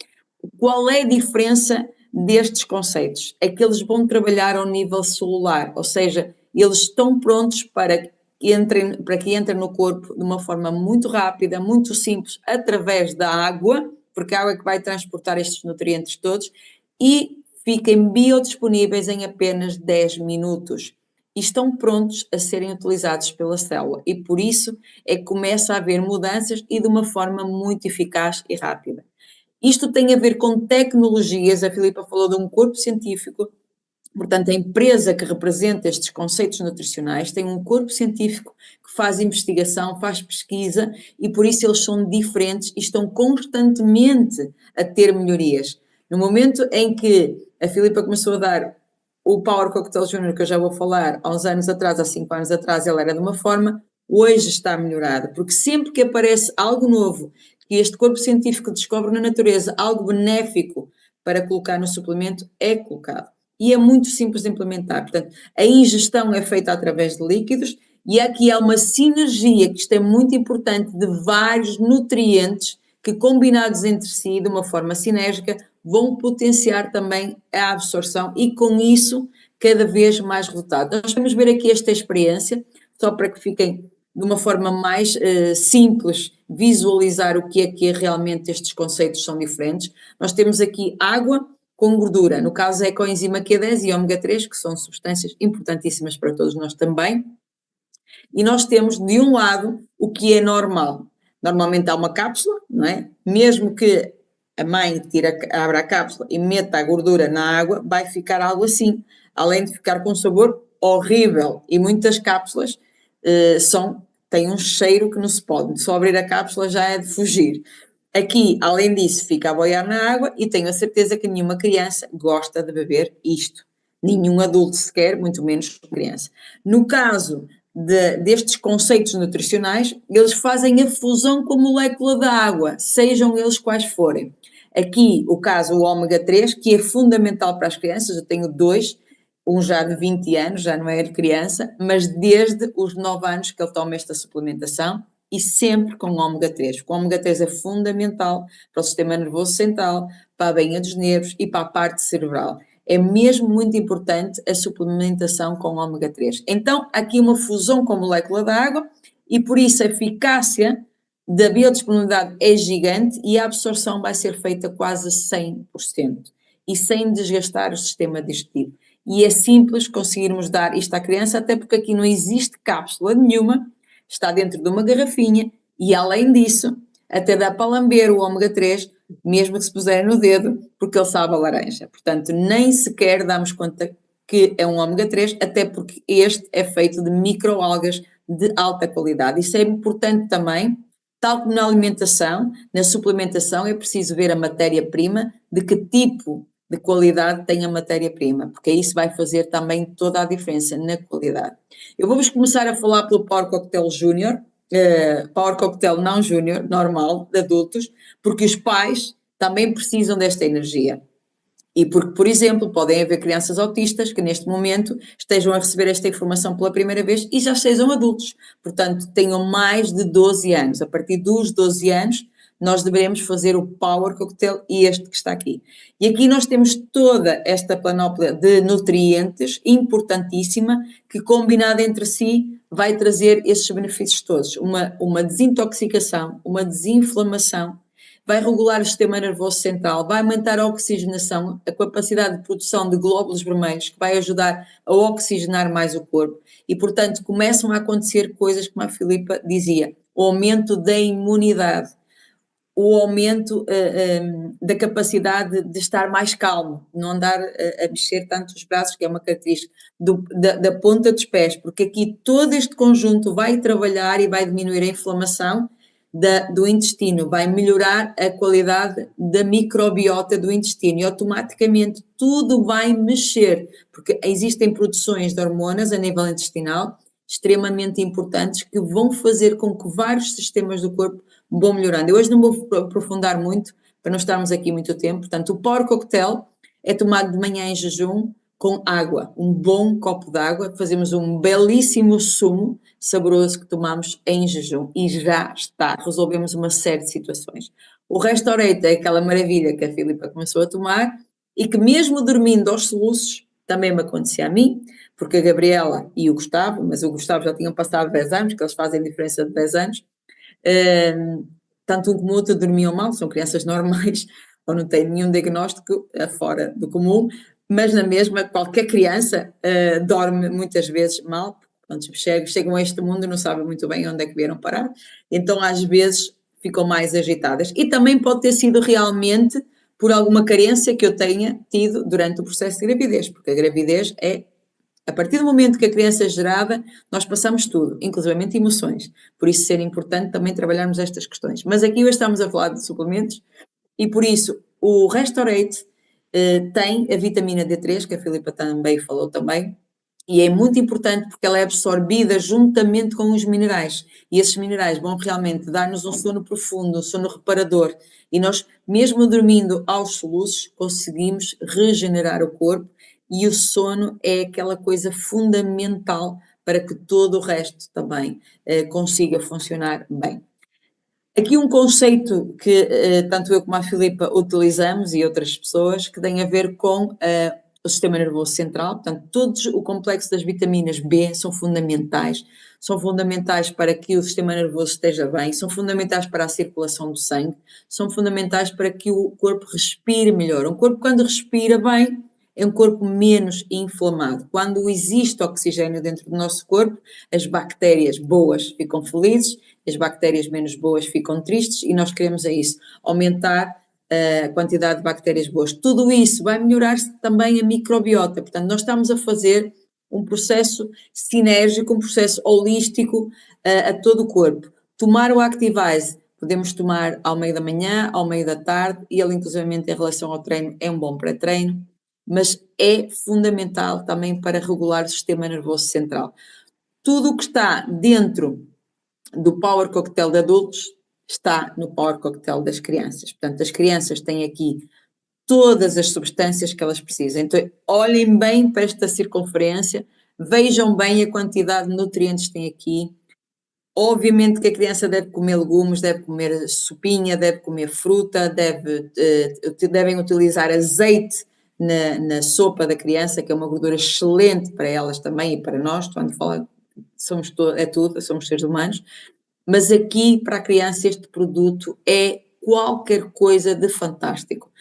Qual é a diferença destes conceitos? É que eles vão trabalhar ao nível celular, ou seja, eles estão prontos para que entrem no corpo de uma forma muito rápida, muito simples, através da água, porque a água é que vai transportar estes nutrientes todos, e fiquem biodisponíveis em apenas 10 minutos. E estão prontos a serem utilizados pela célula, e por isso é que começa a haver mudanças e de uma forma muito eficaz e rápida. Isto tem a ver com tecnologias, a Filipa falou de um corpo científico, Portanto, a empresa que representa estes conceitos nutricionais tem um corpo científico que faz investigação, faz pesquisa e por isso eles são diferentes e estão constantemente a ter melhorias. No momento em que a Filipa começou a dar o Power Cocktail Junior, que eu já vou falar, há uns anos atrás, há 5 anos atrás, ele era de uma forma, hoje está melhorado, porque sempre que aparece algo novo, que este corpo científico descobre na natureza, algo benéfico para colocar no suplemento, é colocado. E é muito simples de implementar. Portanto, a ingestão é feita através de líquidos e aqui há uma sinergia, que isto é muito importante, de vários nutrientes que, combinados entre si de uma forma sinérgica, vão potenciar também a absorção e, com isso, cada vez mais resultado. Nós vamos ver aqui esta experiência, só para que fiquem de uma forma mais simples, visualizar o que é realmente estes conceitos são diferentes. Nós temos aqui água com gordura, no caso é a coenzima Q10 e ômega 3, que são substâncias importantíssimas para todos nós também. E nós temos, de um lado, o que é normal. Normalmente há uma cápsula, não é? Mesmo que a mãe abra a cápsula e meta a gordura na água, vai ficar algo assim, além de ficar com um sabor horrível. E muitas cápsulas têm um cheiro que não se pode. Só abrir a cápsula já é de fugir. Aqui, além disso, fica a boiar na água e tenho a certeza que nenhuma criança gosta de beber isto. Nenhum adulto sequer, muito menos criança. No caso destes conceitos nutricionais, eles fazem a fusão com a molécula da água, sejam eles quais forem. Aqui, o caso, o ômega 3, que é fundamental para as crianças, eu tenho 2, um já de 20 anos, já não é de criança, mas desde os 9 anos que ele toma esta suplementação e sempre com ômega 3. O ômega 3 é fundamental para o sistema nervoso central, para a bainha dos nervos e para a parte cerebral. É mesmo muito importante a suplementação com ômega 3. Então, aqui uma fusão com a molécula da água e por isso a eficácia da biodisponibilidade é gigante e a absorção vai ser feita quase 100% e sem desgastar o sistema digestivo. E é simples conseguirmos dar isto à criança, até porque aqui não existe cápsula nenhuma, está dentro de uma garrafinha e, além disso, até dá para lamber o ômega 3, mesmo que se puser no dedo, porque ele sabe a laranja. Portanto, nem sequer damos conta que é um ômega 3, até porque este é feito de microalgas de alta qualidade. Isso é importante também, tal como na alimentação, na suplementação, é preciso ver a matéria-prima, de que tipo de qualidade tem a matéria-prima, porque isso vai fazer também toda a diferença na qualidade. Eu vou-vos começar a falar pelo Power Cocktail Júnior, Power Cocktail não Júnior, normal, de adultos, porque os pais também precisam desta energia. E porque, por exemplo, podem haver crianças autistas que neste momento estejam a receber esta informação pela primeira vez e já sejam adultos. Portanto, tenham mais de 12 anos. A partir dos 12 anos, nós devemos fazer o Power Cocktail e este que está aqui. E aqui nós temos toda esta panóplia de nutrientes importantíssima que, combinada entre si, vai trazer esses benefícios todos. Uma desintoxicação, uma desinflamação, vai regular o sistema nervoso central, vai aumentar a oxigenação, a capacidade de produção de glóbulos vermelhos, que vai ajudar a oxigenar mais o corpo. E, portanto, começam a acontecer coisas como a Filipa dizia, o aumento da imunidade, o aumento da capacidade de estar mais calmo, não andar a mexer tanto os braços, que é uma característica da ponta dos pés, porque aqui todo este conjunto vai trabalhar e vai diminuir a inflamação do intestino, vai melhorar a qualidade da microbiota do intestino e automaticamente tudo vai mexer, porque existem produções de hormonas a nível intestinal extremamente importantes que vão fazer com que vários sistemas do corpo vão melhorando. Eu hoje não vou aprofundar muito, para não estarmos aqui muito tempo, portanto o Power Cocktail é tomado de manhã em jejum com água, um bom copo de água, fazemos um belíssimo sumo saboroso que tomamos em jejum e já está, resolvemos uma série de situações. O Restorate é aquela maravilha que a Filipa começou a tomar e que mesmo dormindo aos soluços, também me acontecia a mim, porque a Gabriela e o Gustavo, mas o Gustavo já tinham passado 10 anos, que eles fazem diferença de 10 anos, tanto um como o outro dormiam mal, são crianças normais, ou não têm nenhum diagnóstico fora do comum, mas na mesma, qualquer criança dorme muitas vezes mal, quando chegam a este mundo não sabem muito bem onde é que vieram parar, então às vezes ficam mais agitadas. E também pode ter sido realmente por alguma carência que eu tenha tido durante o processo de gravidez, porque a gravidez é, a partir do momento que a criança é gerada, nós passamos tudo, inclusivamente emoções. Por isso ser importante também trabalharmos estas questões. Mas aqui hoje estamos a falar de suplementos e por isso o Restorate tem a vitamina D3, que a Filipa também falou também, e é muito importante porque ela é absorvida juntamente com os minerais. E esses minerais vão realmente dar-nos um sono profundo, um sono reparador. E nós, mesmo dormindo aos soluços, conseguimos regenerar o corpo. E o sono é aquela coisa fundamental para que todo o resto também consiga funcionar bem. Aqui um conceito que tanto eu como a Filipa utilizamos e outras pessoas, que tem a ver com o sistema nervoso central, portanto, todo o complexo das vitaminas B são fundamentais para que o sistema nervoso esteja bem, são fundamentais para a circulação do sangue, são fundamentais para que o corpo respire melhor. Um corpo, quando respira bem, é um corpo menos inflamado. Quando existe oxigênio dentro do nosso corpo, as bactérias boas ficam felizes, as bactérias menos boas ficam tristes e nós queremos é isso, aumentar a quantidade de bactérias boas. Tudo isso vai melhorar também a microbiota, portanto nós estamos a fazer um processo sinérgico, um processo holístico a todo o corpo. Tomar o Activise, podemos tomar ao meio da manhã, ao meio da tarde, e ele inclusivamente em relação ao treino é um bom pré-treino, mas é fundamental também para regular o sistema nervoso central. Tudo o que está dentro do Power Cocktail de adultos está no Power Cocktail das crianças. Portanto, as crianças têm aqui todas as substâncias que elas precisam. Então, olhem bem para esta circunferência, vejam bem a quantidade de nutrientes que tem aqui. Obviamente que a criança deve comer legumes, deve comer sopinha, deve comer fruta, devem utilizar azeite na sopa da criança, que é uma gordura excelente para elas também e para nós, quando fala, somos seres humanos, mas aqui para a criança este produto é qualquer coisa de fantástico.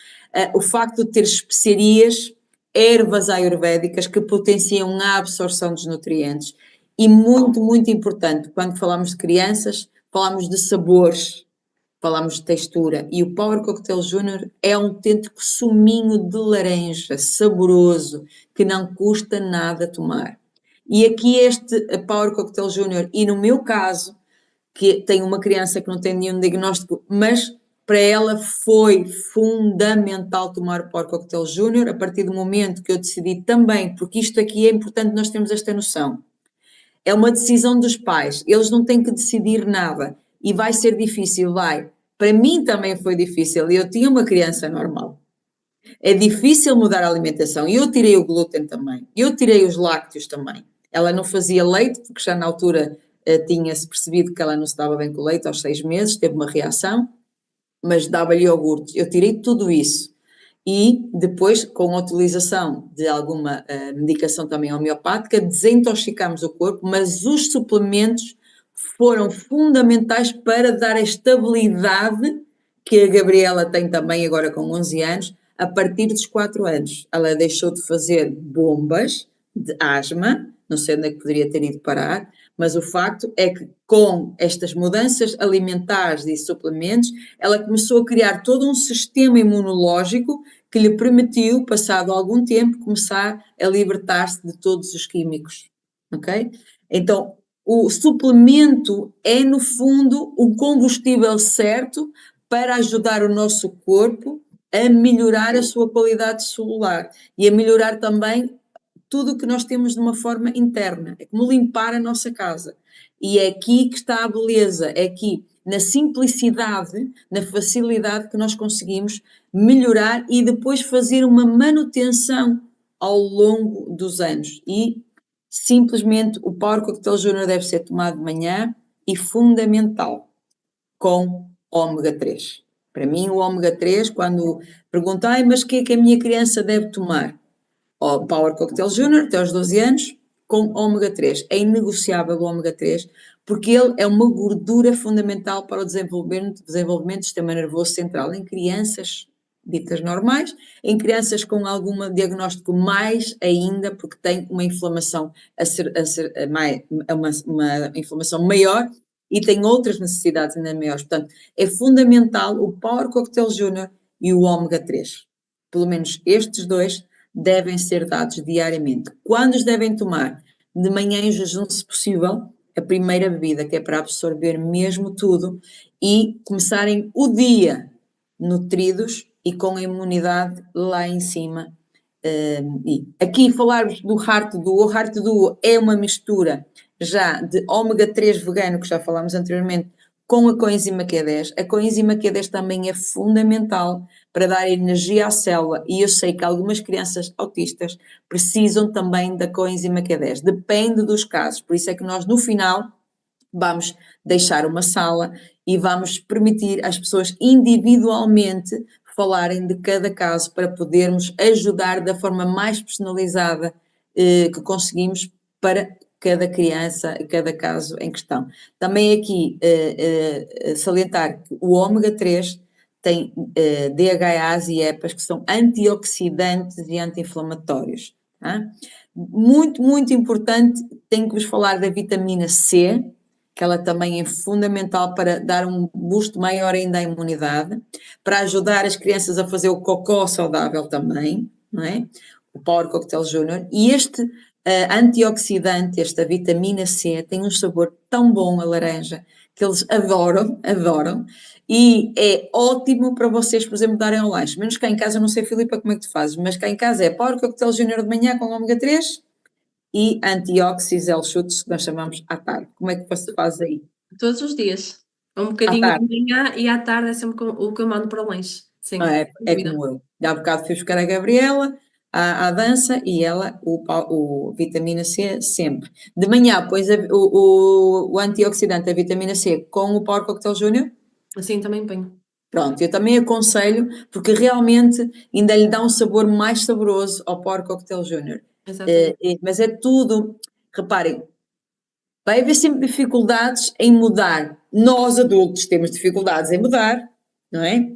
O facto de ter especiarias, ervas ayurvédicas que potenciam a absorção dos nutrientes e muito, muito importante, quando falamos de crianças, falamos de sabores, falamos de textura e o Power Cocktail Junior é um autêntico suminho de laranja, saboroso, que não custa nada tomar. E aqui este Power Cocktail Junior, e no meu caso, que tem uma criança que não tem nenhum diagnóstico, mas para ela foi fundamental tomar o Power Cocktail Junior a partir do momento que eu decidi também, porque isto aqui é importante nós termos esta noção. É uma decisão dos pais, eles não têm que decidir nada e vai ser difícil, vai. Para mim também foi difícil, eu tinha uma criança normal. É difícil mudar a alimentação e eu tirei o glúten também, eu tirei os lácteos também. Ela não fazia leite, porque já na altura tinha-se percebido que ela não se dava bem com o leite aos 6 meses, teve uma reação, mas dava-lhe iogurte. Eu tirei tudo isso. E depois, com a utilização de alguma medicação também homeopática, desintoxicámos o corpo, mas os suplementos foram fundamentais para dar a estabilidade que a Gabriela tem também agora com 11 anos, a partir dos 4 anos. Ela deixou de fazer bombas de asma, não sei onde é que poderia ter ido parar, mas o facto é que com estas mudanças alimentares e suplementos, ela começou a criar todo um sistema imunológico que lhe permitiu, passado algum tempo, começar a libertar-se de todos os químicos, ok? Então, o suplemento é, no fundo, o combustível certo para ajudar o nosso corpo a melhorar a sua qualidade celular e a melhorar também tudo o que nós temos de uma forma interna. É como limpar a nossa casa. E é aqui que está a beleza, é aqui na simplicidade, na facilidade que nós conseguimos melhorar e depois fazer uma manutenção ao longo dos anos. E simplesmente o Power Cocktail Junior deve ser tomado de manhã e fundamental com ômega 3. Para mim, o ômega 3, quando perguntai, mas o que é que a minha criança deve tomar? O Power Cocktail Junior, até aos 12 anos, com ômega 3. É inegociável o ômega 3, porque ele é uma gordura fundamental para o desenvolvimento do sistema nervoso central em crianças ditas normais, em crianças com algum diagnóstico mais ainda, porque tem uma inflamação uma inflamação maior e tem outras necessidades ainda maiores. Portanto, é fundamental o Power Cocktail Junior e o ômega 3. Pelo menos estes dois devem ser dados diariamente. Quando os devem tomar? De manhã em jejum, se possível, a primeira bebida, que é para absorver mesmo tudo e começarem o dia nutridos e com a imunidade lá em cima. E aqui falar-vos do Heart Duo. O Heart Duo é uma mistura já de ômega 3 vegano, que já falámos anteriormente, com a coenzima Q10. A coenzima Q10 também é fundamental para dar energia à célula e eu sei que algumas crianças autistas precisam também da coenzima Q10. Depende dos casos, por isso é que nós no final vamos deixar uma sala e vamos permitir às pessoas individualmente falarem de cada caso para podermos ajudar da forma mais personalizada que conseguimos para cada criança, cada caso em questão. Também aqui salientar que o ômega 3 tem DHAs e EPAs que são antioxidantes e anti-inflamatórios. Tá? Muito, muito importante, tenho que vos falar da vitamina C, que ela também é fundamental para dar um boost maior ainda à imunidade, para ajudar as crianças a fazer o cocó saudável também, não é? O Power Cocktail Junior. E este antioxidante, esta vitamina C, tem um sabor tão bom, a laranja, que eles adoram, adoram, e é ótimo para vocês, por exemplo, darem ao lanche. Menos cá em casa, eu não sei, Filipa, como é que tu fazes, mas cá em casa é Power Cocktail Junior de manhã com ômega 3 e antióxidos L-chutes, que nós chamamos à tarde. Como é que você faz aí? Todos os dias. Um À bocadinho tarde. de manhã e à tarde é sempre o que eu mando para o lanche. Sim, sem É dúvida. como eu. Há bocado fui buscar a Gabriela à dança e ela, o vitamina C, sempre. De manhã, pões o antioxidante, a vitamina C, com o Power Cocktail Junior. Assim também ponho. Pronto, eu também aconselho, porque realmente ainda lhe dá um sabor mais saboroso ao Power Cocktail Junior. Exatamente. Mas é tudo, reparem, vai haver sempre dificuldades em mudar. Nós adultos temos dificuldades em mudar, não é?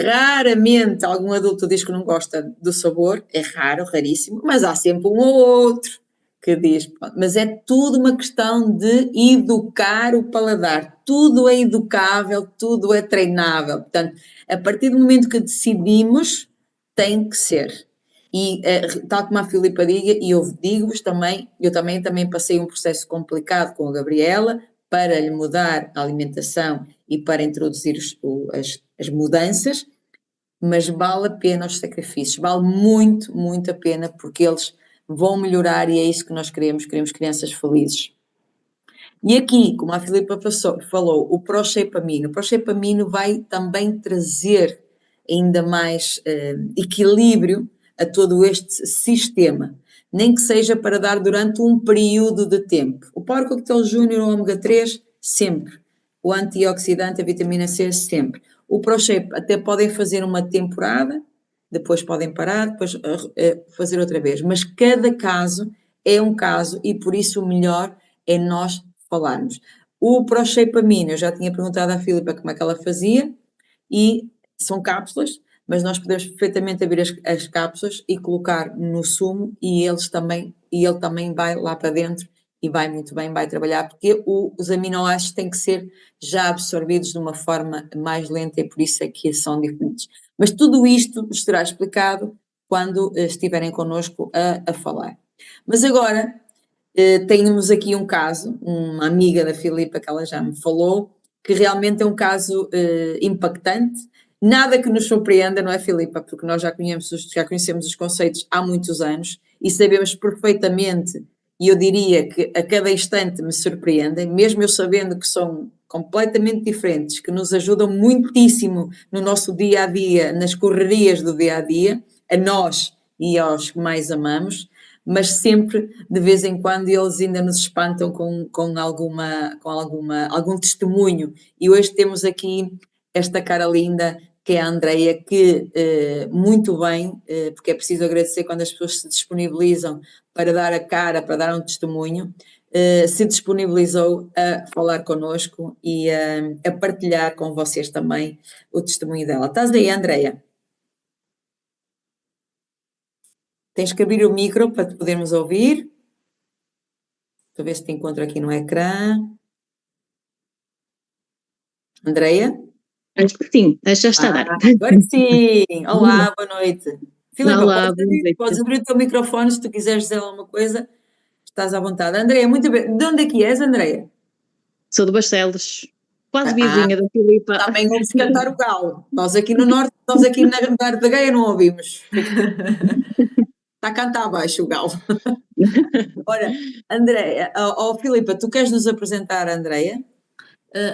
Raramente algum adulto diz que não gosta do sabor, é raro, raríssimo, mas há sempre um ou outro que diz. Mas é tudo uma questão de educar o paladar. Tudo é educável, tudo é treinável. Portanto, a partir do momento que decidimos, tem que ser. E tal como a Filipa diga, e eu digo-vos também, eu também passei um processo complicado com a Gabriela para lhe mudar a alimentação e para introduzir as mudanças, mas vale a pena os sacrifícios, vale muito, muito a pena, porque eles vão melhorar e é isso que nós queremos crianças felizes. E aqui, como a Filipa falou, o Proshapamino vai também trazer ainda mais equilíbrio a todo este sistema, nem que seja para dar durante um período de tempo. O Power Cocktail Junior, o ômega 3, sempre. O antioxidante, a vitamina C, sempre. O ProShape até podem fazer uma temporada, depois podem parar, depois fazer outra vez. Mas cada caso é um caso e por isso o melhor é nós falarmos. O ProShapeamino, eu já tinha perguntado à Filipa como é que ela fazia e são cápsulas, mas nós podemos perfeitamente abrir as cápsulas e colocar no sumo e ele também vai lá para dentro e vai muito bem, vai trabalhar, porque os aminoácidos têm que ser já absorvidos de uma forma mais lenta e por isso é que são diferentes. Mas tudo isto será explicado quando estiverem connosco a falar. Mas agora temos aqui um caso, uma amiga da Filipa que ela já me falou, que realmente é um caso impactante. Nada que nos surpreenda, não é, Filipa? Porque nós já conhecemos os conceitos há muitos anos e sabemos perfeitamente, e eu diria que a cada instante me surpreendem, mesmo eu sabendo que são completamente diferentes, que nos ajudam muitíssimo no nosso dia a dia, nas correrias do dia a dia, a nós e aos que mais amamos, mas sempre, de vez em quando, eles ainda nos espantam com algum testemunho. E hoje temos aqui esta cara linda, que é a Andreia, que muito bem, porque é preciso agradecer quando as pessoas se disponibilizam para dar a cara, para dar um testemunho, se disponibilizou a falar connosco e a partilhar com vocês também o testemunho dela. Estás aí, Andreia? Tens que abrir o micro para te podermos ouvir. Deixa eu ver se te encontro aqui no ecrã. Andreia? Acho que sim, acho que já está a dar. Agora sim! Olá, boa noite. Filipa, Olá, boa noite. podes abrir o teu microfone se tu quiseres dizer alguma coisa, estás à vontade. Andreia, muito bem. De onde é que és, Andreia? Sou de Barcelos, quase Ah, vizinha da Filipa. também ouve-se cantar o galo. Nós aqui no Norte, nós aqui na Guarda da Gaia não ouvimos. Está a cantar abaixo o galo. Ora, Andreia, Filipa, tu queres nos apresentar a Andreia?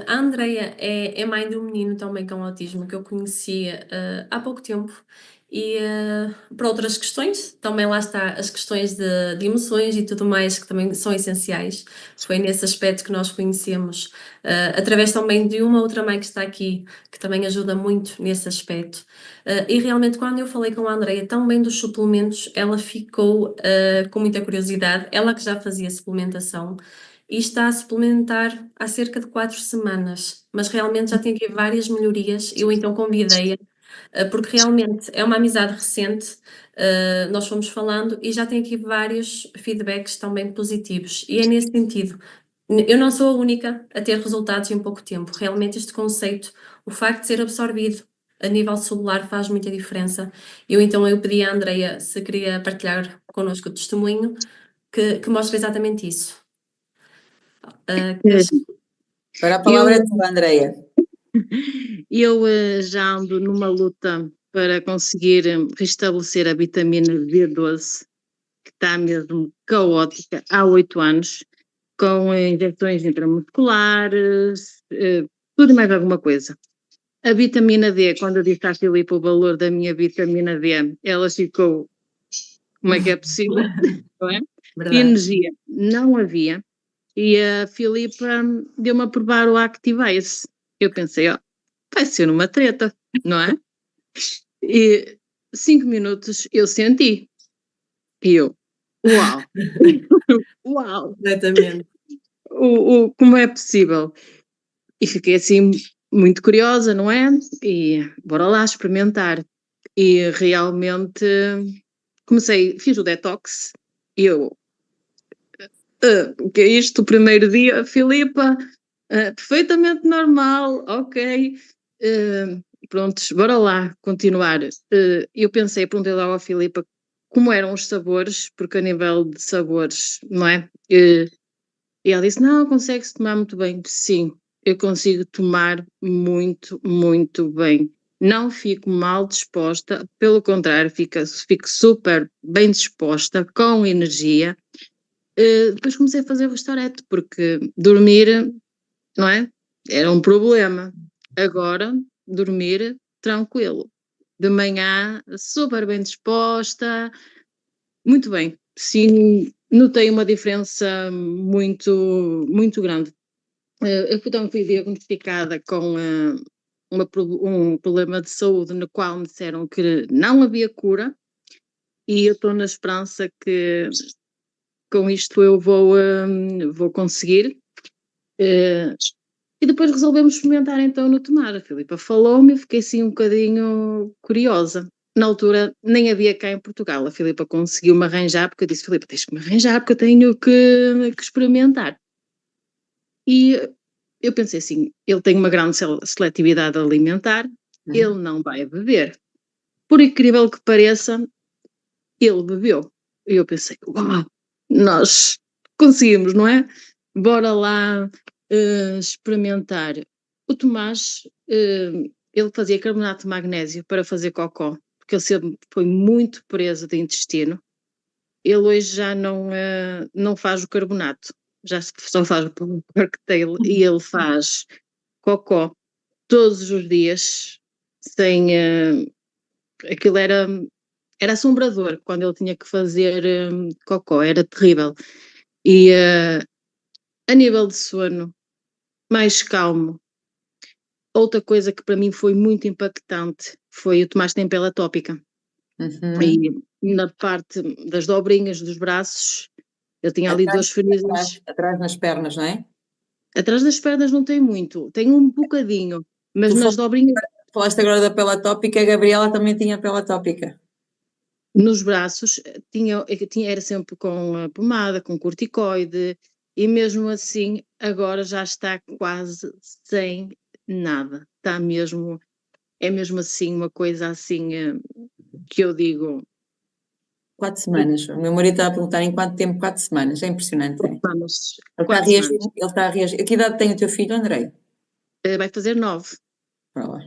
A Andreia é mãe de um menino também com autismo que eu conhecia há pouco tempo e por outras questões, também lá está as questões de emoções e tudo mais que também são essenciais. Foi nesse aspecto que nós conhecemos, através também de uma outra mãe que está aqui, que também ajuda muito nesse aspecto. E realmente, quando eu falei com a Andreia também dos suplementos, ela ficou com muita curiosidade, ela que já fazia suplementação e está a suplementar há cerca de 4 semanas, mas realmente já tem aqui várias melhorias. Eu então convidei-a, porque realmente é uma amizade recente, nós fomos falando e já tem aqui vários feedbacks também positivos. E é nesse sentido. Eu não sou a única a ter resultados em pouco tempo. Realmente este conceito, o facto de ser absorvido a nível celular faz muita diferença. Eu pedi à Andreia se queria partilhar connosco o testemunho que mostra exatamente isso. Queres Agora a palavra é Eu, tua, Andreia. eu já ando numa luta para conseguir restabelecer a vitamina B12, que está mesmo caótica há 8 anos, com injeções intramusculares, tudo e mais alguma coisa. A vitamina D, quando eu disse à Filipe o valor da minha vitamina D, ela ficou, como é que é possível? Não é? Verdade. Energia não havia. E a Filipa deu-me a provar o Activase. Eu pensei, ó, vai ser uma treta, não é? E 5 minutos eu senti. E eu, uau, uau, Completamente. como é possível? E fiquei assim muito curiosa, não é? E bora lá experimentar. E realmente fiz o detox e eu, o que é isto? O primeiro dia, Filipa, perfeitamente normal, ok. Prontos, bora lá continuar. Eu pensei, perguntei logo à Filipa como eram os sabores, porque a nível de sabores, não é? E ela disse: Não, consegue-se tomar muito bem. Sim, eu consigo tomar muito, muito bem. Não fico mal disposta, pelo contrário, fico super bem disposta, com energia. Depois comecei a fazer o restaurante, porque dormir, não é? Era um problema. Agora, dormir tranquilo. De manhã, super bem disposta, muito bem. Sim, notei uma diferença muito, muito grande. Eu também fui diagnosticada com um problema de saúde no qual me disseram que não havia cura e eu estou na esperança que com isto eu vou conseguir. E depois resolvemos experimentar então no tomar. A Filipa falou-me e fiquei assim um bocadinho curiosa. Na altura nem havia cá em Portugal. A Filipa conseguiu-me arranjar, porque eu disse: Filipa, tens que me arranjar, porque eu tenho que experimentar. E eu pensei assim: ele tem uma grande seletividade alimentar, ele não vai beber. Por incrível que pareça, ele bebeu. E eu pensei: uau, nós conseguimos, não é? Bora lá experimentar. O Tomás, ele fazia carbonato de magnésio para fazer cocó, porque ele sempre foi muito preso de intestino. Ele hoje já não faz o carbonato, só faz o cocktail e ele faz cocó todos os dias, sem. Aquilo era assombrador quando ele tinha que fazer cocó, era terrível. E a nível de sono, mais calmo. Outra coisa que para mim foi muito impactante foi o Tomás tem pele atópica. E na parte das dobrinhas dos braços, eu tinha ali duas feridas. Atrás nas pernas, não é? Atrás das pernas não tem muito, tem um bocadinho, mas nas dobrinhas. Falaste agora da pele atópica, a Gabriela também tinha pele atópica. Nos braços era sempre com pomada, com corticoide, e mesmo assim agora já está quase sem nada. é mesmo assim uma coisa assim que eu digo, 4 semanas. O meu marido estava a perguntar em quanto tempo, 4 semanas. É impressionante. É? vamos, Ele está a 4 reagir. semanas. Ele está a reagir. Que idade tem o teu filho, Andrei? Vai fazer 9. Para lá.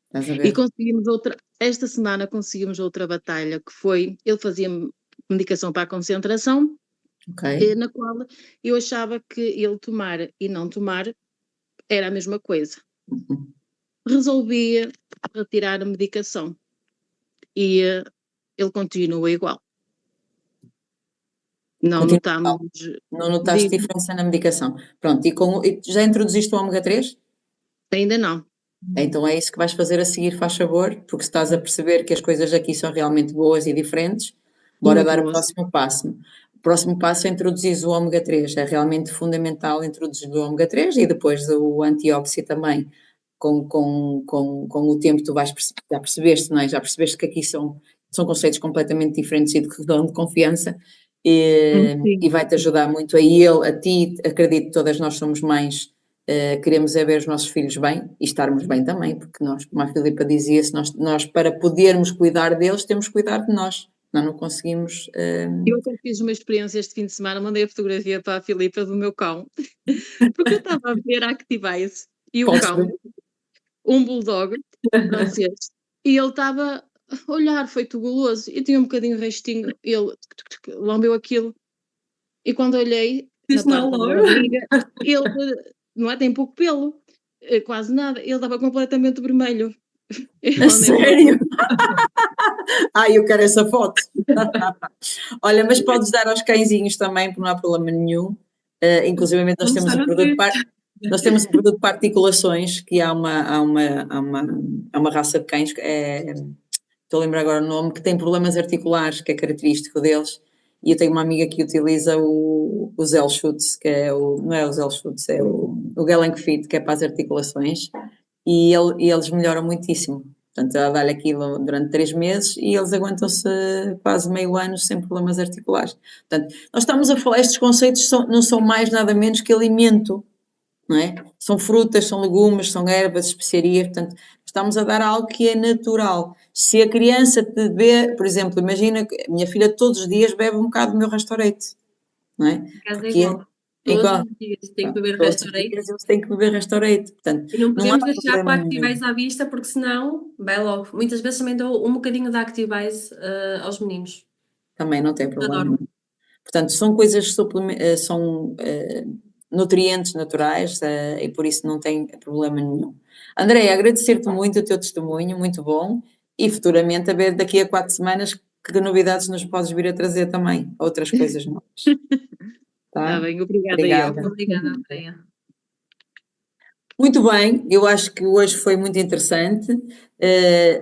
Estás a E ver? esta semana conseguimos outra batalha, que foi, ele fazia medicação para a concentração, Ok. na qual eu achava que ele tomar e não tomar era a mesma coisa. Uhum. Resolvi retirar a medicação e ele continua igual. Não Continua notamos. Não notaste Digo, diferença na medicação. Pronto, e já introduziste o ômega 3? ainda não. Então é isso que vais fazer a seguir, faz favor, porque se estás a perceber que as coisas aqui são realmente boas e diferentes, bora Muito dar o boa. próximo passo. O próximo passo é introduzir o ômega 3. É realmente fundamental introduzir o ômega 3 e depois o antióxido também. Com o tempo tu já percebeste, não é? Já percebeste que aqui são conceitos completamente diferentes e que dão de confiança Sim. e vai-te ajudar muito a ele, a ti, acredito que todas nós somos mães. Queremos é ver os nossos filhos bem e estarmos bem também, porque nós, como a Filipa dizia, nós para podermos cuidar deles, temos que cuidar de nós. Nós não conseguimos. Eu até fiz uma experiência este fim de semana, mandei a fotografia para a Filipa do meu cão, porque eu estava a ver a Activise e o Podes cão, ver. um bulldog francês, e ele estava a olhar feito goloso e tinha um bocadinho de restinho, ele lambeu aquilo e quando olhei na Diz não, parte da Laura. barriga, ele não é, tem pouco pelo, quase nada, ele estava completamente vermelho. Eu A mandei uma sério? Ai, eu quero essa foto. Olha, mas podes dar aos cãezinhos também, porque não há problema nenhum. Inclusive, nós Vamos temos estar um a produto ver. nós temos um produto para articulações, que há uma raça de cães, estou a lembrar agora o nome, que tem problemas articulares, que é característico deles. E eu tenho uma amiga que utiliza o Zellschutz, que é não é o Zellschutz, é o Gelenk Fit, que é para as articulações, e eles melhoram muitíssimo. Portanto, ela dá-lhe aquilo durante 3 meses e eles aguentam-se quase meio ano sem problemas articulares. Portanto, nós estamos a falar, estes conceitos não são mais nada menos que alimento, não é? São frutas, são legumes, são ervas, especiarias, portanto, estamos a dar algo que é natural. Se a criança te vê, por exemplo, imagina que a minha filha todos os dias bebe um bocado do meu restaurante, não é? Em casa é Porque igual. é Todos igual. os dias tem que beber Todos os Restaurante dias eles têm que beber restaurante, portanto, e não não há podemos deixar com a problema nenhum. Activise à vista porque senão vai logo. Muitas vezes também dou um bocadinho da Activise aos meninos. Também não tem problema Adoro. nenhum. Portanto, são coisas, são nutrientes naturais e por isso não tem problema nenhum. Andréia, agradecer-te muito o teu testemunho, muito bom, e futuramente a ver daqui a 4 semanas que novidades nos podes vir a trazer também, outras coisas novas. Está Tá? bem, obrigada eu. Obrigada. Obrigada, Andrea. Muito bem, eu acho que hoje foi muito interessante,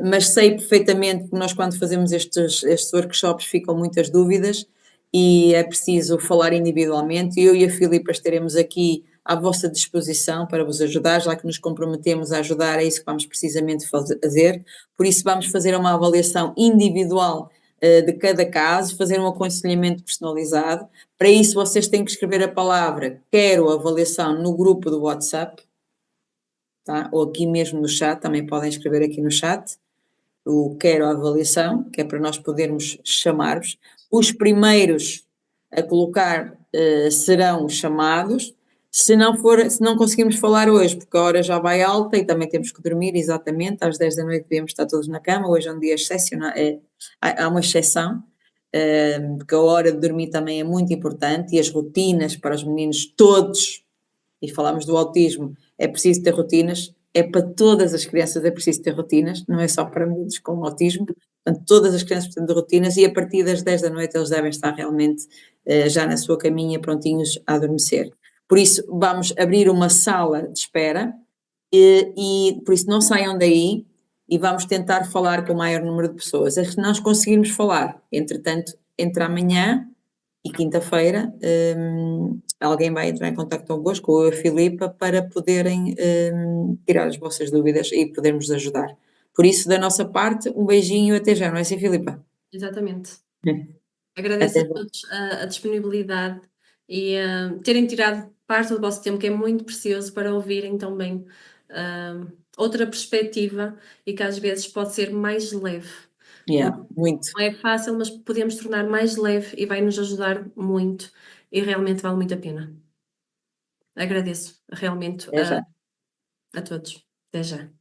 mas sei perfeitamente que nós, quando fazemos estes workshops, ficam muitas dúvidas e é preciso falar individualmente. Eu e a Filipa estaremos aqui à vossa disposição para vos ajudar, já que nos comprometemos a ajudar, é isso que vamos precisamente fazer. Por isso, vamos fazer uma avaliação individual de cada caso, fazer um aconselhamento personalizado. Para isso, vocês têm que escrever a palavra "quero avaliação" no grupo do WhatsApp. Tá? Ou aqui mesmo no chat, também podem escrever aqui no chat o quero a avaliação, que é para nós podermos chamar-vos. Os primeiros a colocar serão chamados. Se não conseguimos falar hoje, porque a hora já vai alta e também temos que dormir, exatamente, às 10 da noite devemos estar todos na cama, hoje é um dia excepcional, há uma exceção, porque a hora de dormir também é muito importante e as rotinas para os meninos todos, e falamos do autismo, é preciso ter rotinas, é para todas as crianças é preciso ter rotinas, não é só para meninos com autismo, portanto todas as crianças precisam de rotinas e a partir das 10 da noite eles devem estar realmente já na sua caminha prontinhos a adormecer. Por isso vamos abrir uma sala de espera e por isso não saiam daí e vamos tentar falar com o maior número de pessoas. Se nós conseguirmos falar, entretanto, entre amanhã e quinta-feira alguém vai entrar em contato convosco, ou a Filipa, para poderem tirar as vossas dúvidas e podermos ajudar. Por isso, da nossa parte, um beijinho, até já, não é assim, Filipa? Exatamente. Agradeço Até a já. todos a disponibilidade e terem tirado parte do vosso tempo, que é muito precioso, para ouvirem também outra perspectiva e que às vezes pode ser mais leve. Yeah, muito. Não é fácil, mas podemos tornar mais leve e vai nos ajudar muito e realmente vale muito a pena. Agradeço realmente Até já. a todos. Até já.